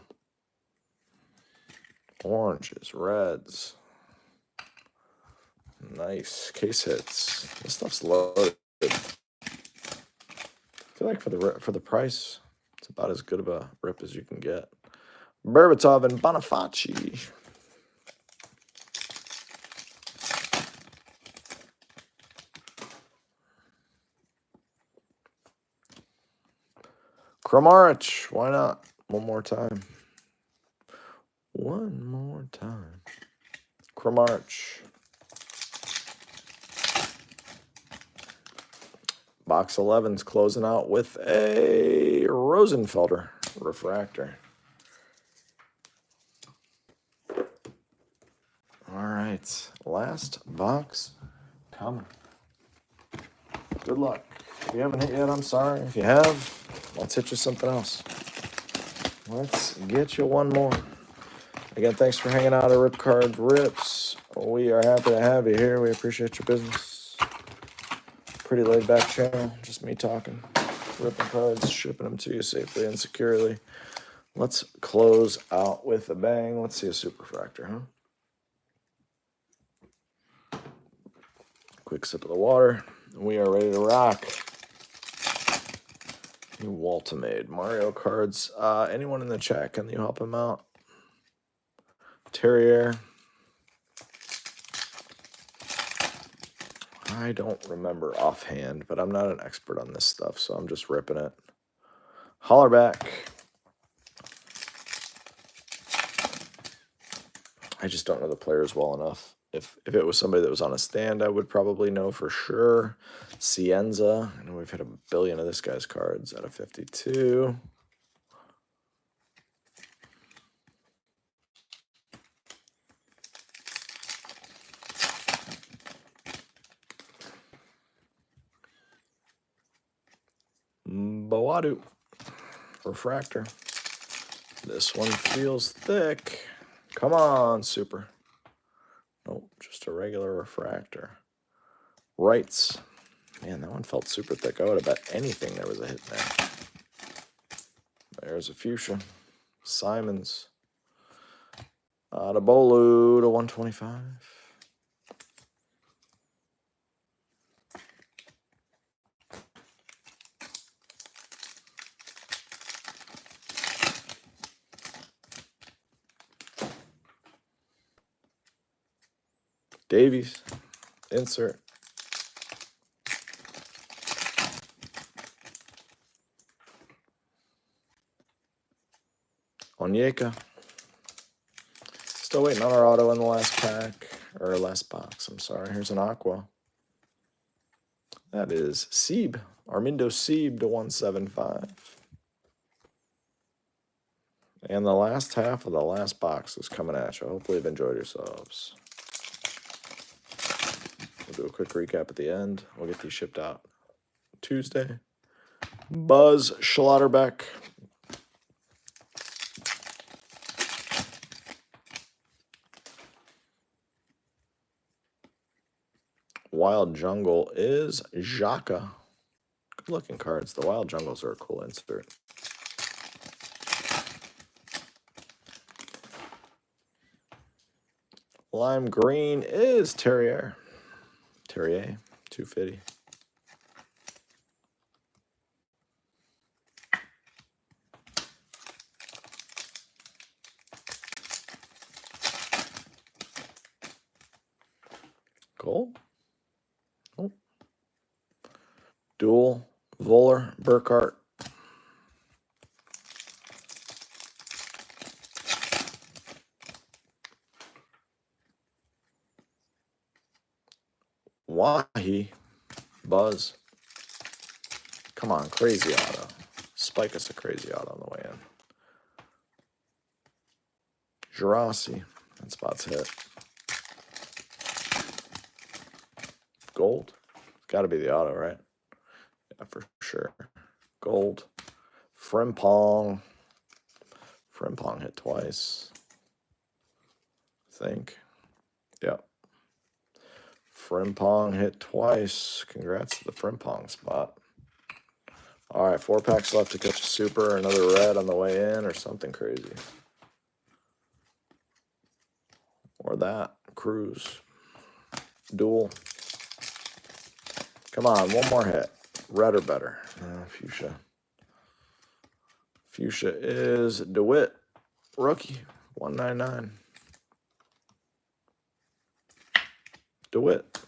Oranges, reds. Nice. Case hits. This stuff's loaded. I feel like for the price, it's about as good of a rip as you can get. Berbatov and Bonifaci. Kramaric, why not? One more time. One more time. Kramaric. Box 11's closing out with a Rosenfelder refractor. All right, last box coming. Good luck. If you haven't hit yet, I'm sorry. If you have, let's hit you something else. Let's get you one more. Again, thanks for hanging out at Rip Card Rips. We are happy to have you here. We appreciate your business. Pretty laid back channel, just me talking. Ripping cards, shipping them to you safely and securely. Let's close out with a bang. Let's see a superfractor, huh? Quick sip of the water. We are ready to rock. New Waltamade Mario cards. Anyone in the chat, can you help him out? Terrier. I don't remember offhand, but I'm not an expert on this stuff, so I'm just ripping it. Hollerback. I just don't know the players well enough. If it was somebody that was on a stand, I would probably know for sure. Cienza. I know we've hit 1 billion of this guy's cards out of 52. Boadu. Refractor. This one feels thick. Come on, super. Nope, just a regular refractor. Rights. Man, that one felt super thick. I would have bet anything there was a hit there. There's a fuchsia. Simons. Adebolu to 125. Davies. Insert. Onyeka. Still waiting on our auto in the last pack. Or last box, I'm sorry. Here's an Aqua. That is Sieb. Armindo Sieb to 175. And the last half of the last box is coming at you. Hopefully you've enjoyed yourselves. We'll do a quick recap at the end. We'll get these shipped out Tuesday. Buzz Schlotterbeck. Wild Jungle is Xhaka. Good looking cards. The Wild Jungles are a cool insert. Lime Green is Terrier. 250. Gold. Oh. Dual. Voller. Burkhart. Wahi. Buzz. Come on, crazy auto. Spike us a crazy auto on the way in. Jurasi. That spot's hit. Gold. Got to be the auto, right? Yeah, for sure. Gold. Frimpong. Frimpong hit twice. I think. Yep. Frimpong hit twice. Congrats to the Frimpong spot. All right, 4 packs left to catch a super, another red on the way in, or something crazy. Or that. Cruise. Dual. Come on, one more hit. Red or better. Fuchsia. Fuchsia is DeWitt. Rookie. 199. DeWitt.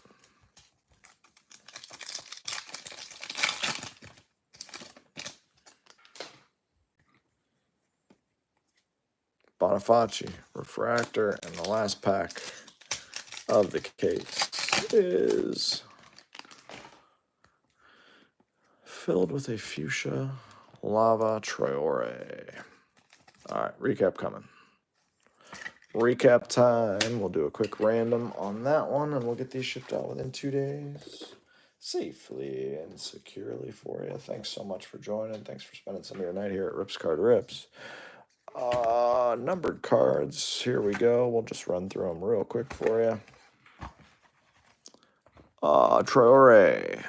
Bonifaci, refractor, and the last pack of the case is filled with a fuchsia lava Traore. All right, recap coming. Recap time. We'll do a quick random on that one, and we'll get these shipped out within 2 days. Safely and securely for you. Thanks so much for joining. Thanks for spending some of your night here at Rips Card Rips. Numbered cards. Here we go. We'll just run through them real quick for you. Traore,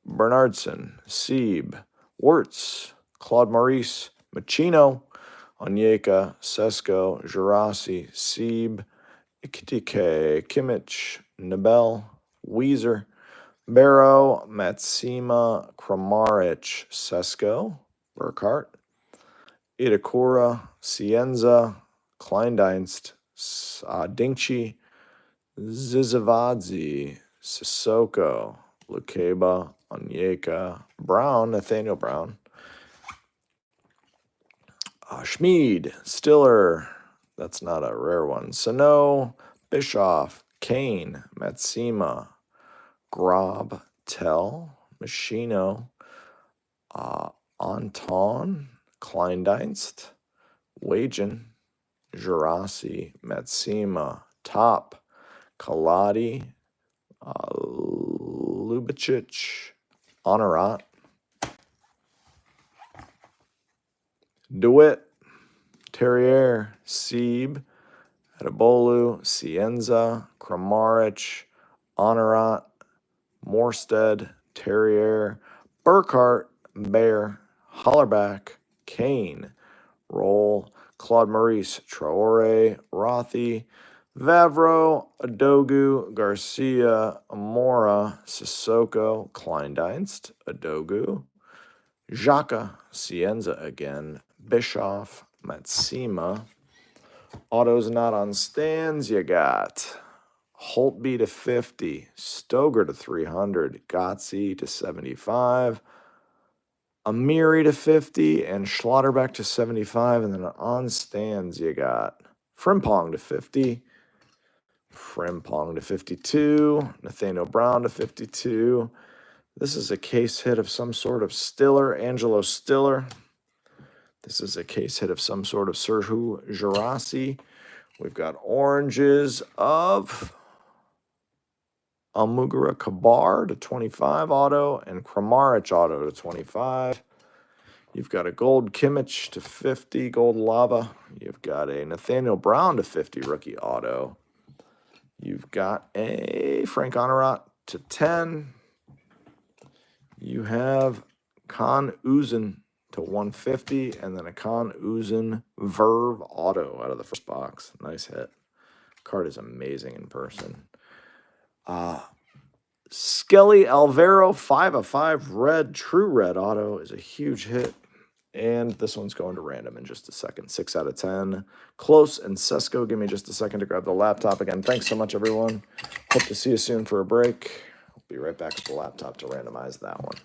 Bernardson, Sieb, Wirtz, Claude Maurice, Machino, Onyeka, Sesko, Jurasi, Sieb, Ikitike, Kimmich, Nabel, Weezer, Barrow, Matsima, Kramaric, Sesko, Burkhart, Itakura, Cienza, Kleindienst, Dingchi, Zizavadze, Sissoko, Lukeba, Onyeka, Brown, Nathaniel Brown, Schmid, Stiller, that's not a rare one, Sano, Bischoff, Kane, Matsima, Grob, Tell, Machino, Anton, Kleindienst, Wagen, Jurasi, Matsima, Top, Kaladi, Lubicic, Honorat, DeWitt, Terrier, Sieb, Adebolu, Cienza, Kramaric, Honorat, Morstead, Terrier, Burkhart, Bear, Hollerback, Kane, Roll, Claude Maurice, Traore, Rothi, Vavro, Adogu, Garcia, Amora, Sissoko, Kleindienst, Adogu, Xhaka, Cienza again, Bischoff, Matsima. Autos not on stands, you got Holtby to 50. Stoger to 300. Gotze to 75. Amiri to 50. And Schlotterbeck to 75. And then on stands, you got Frimpong to 50. Frimpong to 52. Nathaniel Brown to 52. This is a case hit of some sort of Stiller, Angelo Stiller. This is a case hit of some sort of Serhu Girassi. We've got oranges of Almugara Kabar to 25 auto and Kramaric auto to 25. You've got a gold Kimmich to 50, gold lava. You've got a Nathaniel Brown to 50 rookie auto. You've got a Frank Honorat to 10. You have Con Uzun to 150, and then a Con Uzun Verve auto out of the first box. Nice hit. Card is amazing in person. Skelly Alvaro 5 of 5 red, true red auto is a huge hit. And this one's going to random in just a second. 6 out of 10. Close and Sesko, give me just a second to grab the laptop again. Thanks so much, everyone. Hope to see you soon for a break. I'll be right back with the laptop to randomize that one.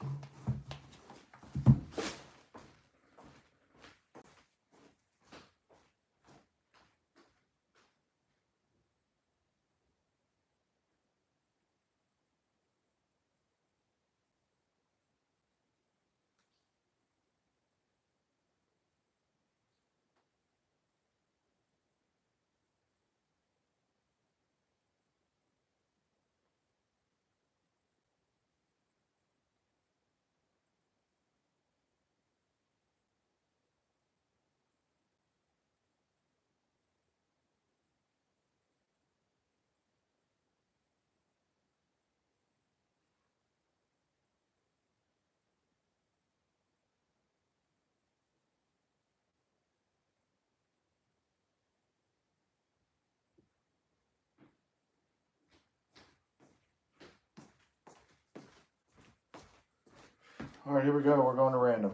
All right, here we go. We're going to random.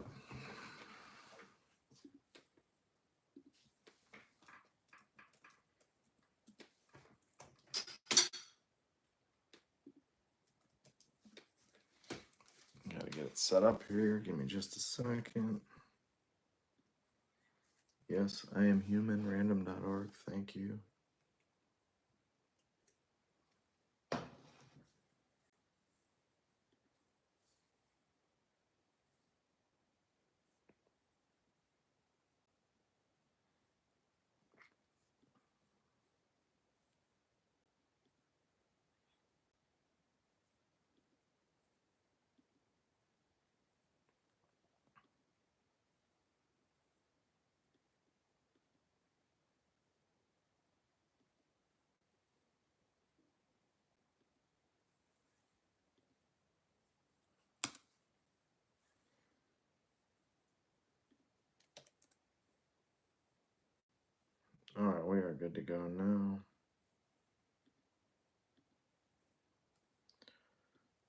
Gotta get it set up here. Give me just a second. Yes, I am human. Random.org. Thank you. All right, we are good to go now.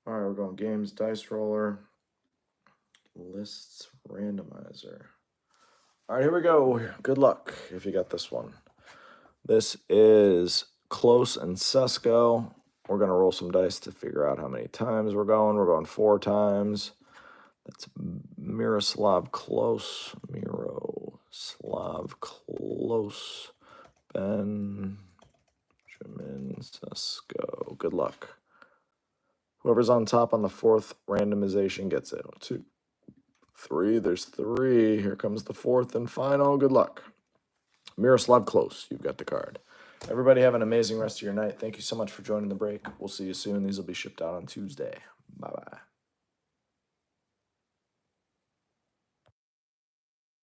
All right, we're going games, dice roller, lists, randomizer. All right, here we go. Good luck if you got this one. This is Close and Sesko. We're going to roll some dice to figure out how many times we're going. We're going 4 times. That's Miroslav Klose. Miroslav Klose. Benjamin Sesko. Good luck. Whoever's on top on the 4th randomization gets it. 1, 2, 3. There's 3. Here comes the 4th and final. Good luck. Miroslav Klose, you've got the card. Everybody have an amazing rest of your night. Thank you so much for joining the break. We'll see you soon. These will be shipped out on Tuesday. Bye-bye.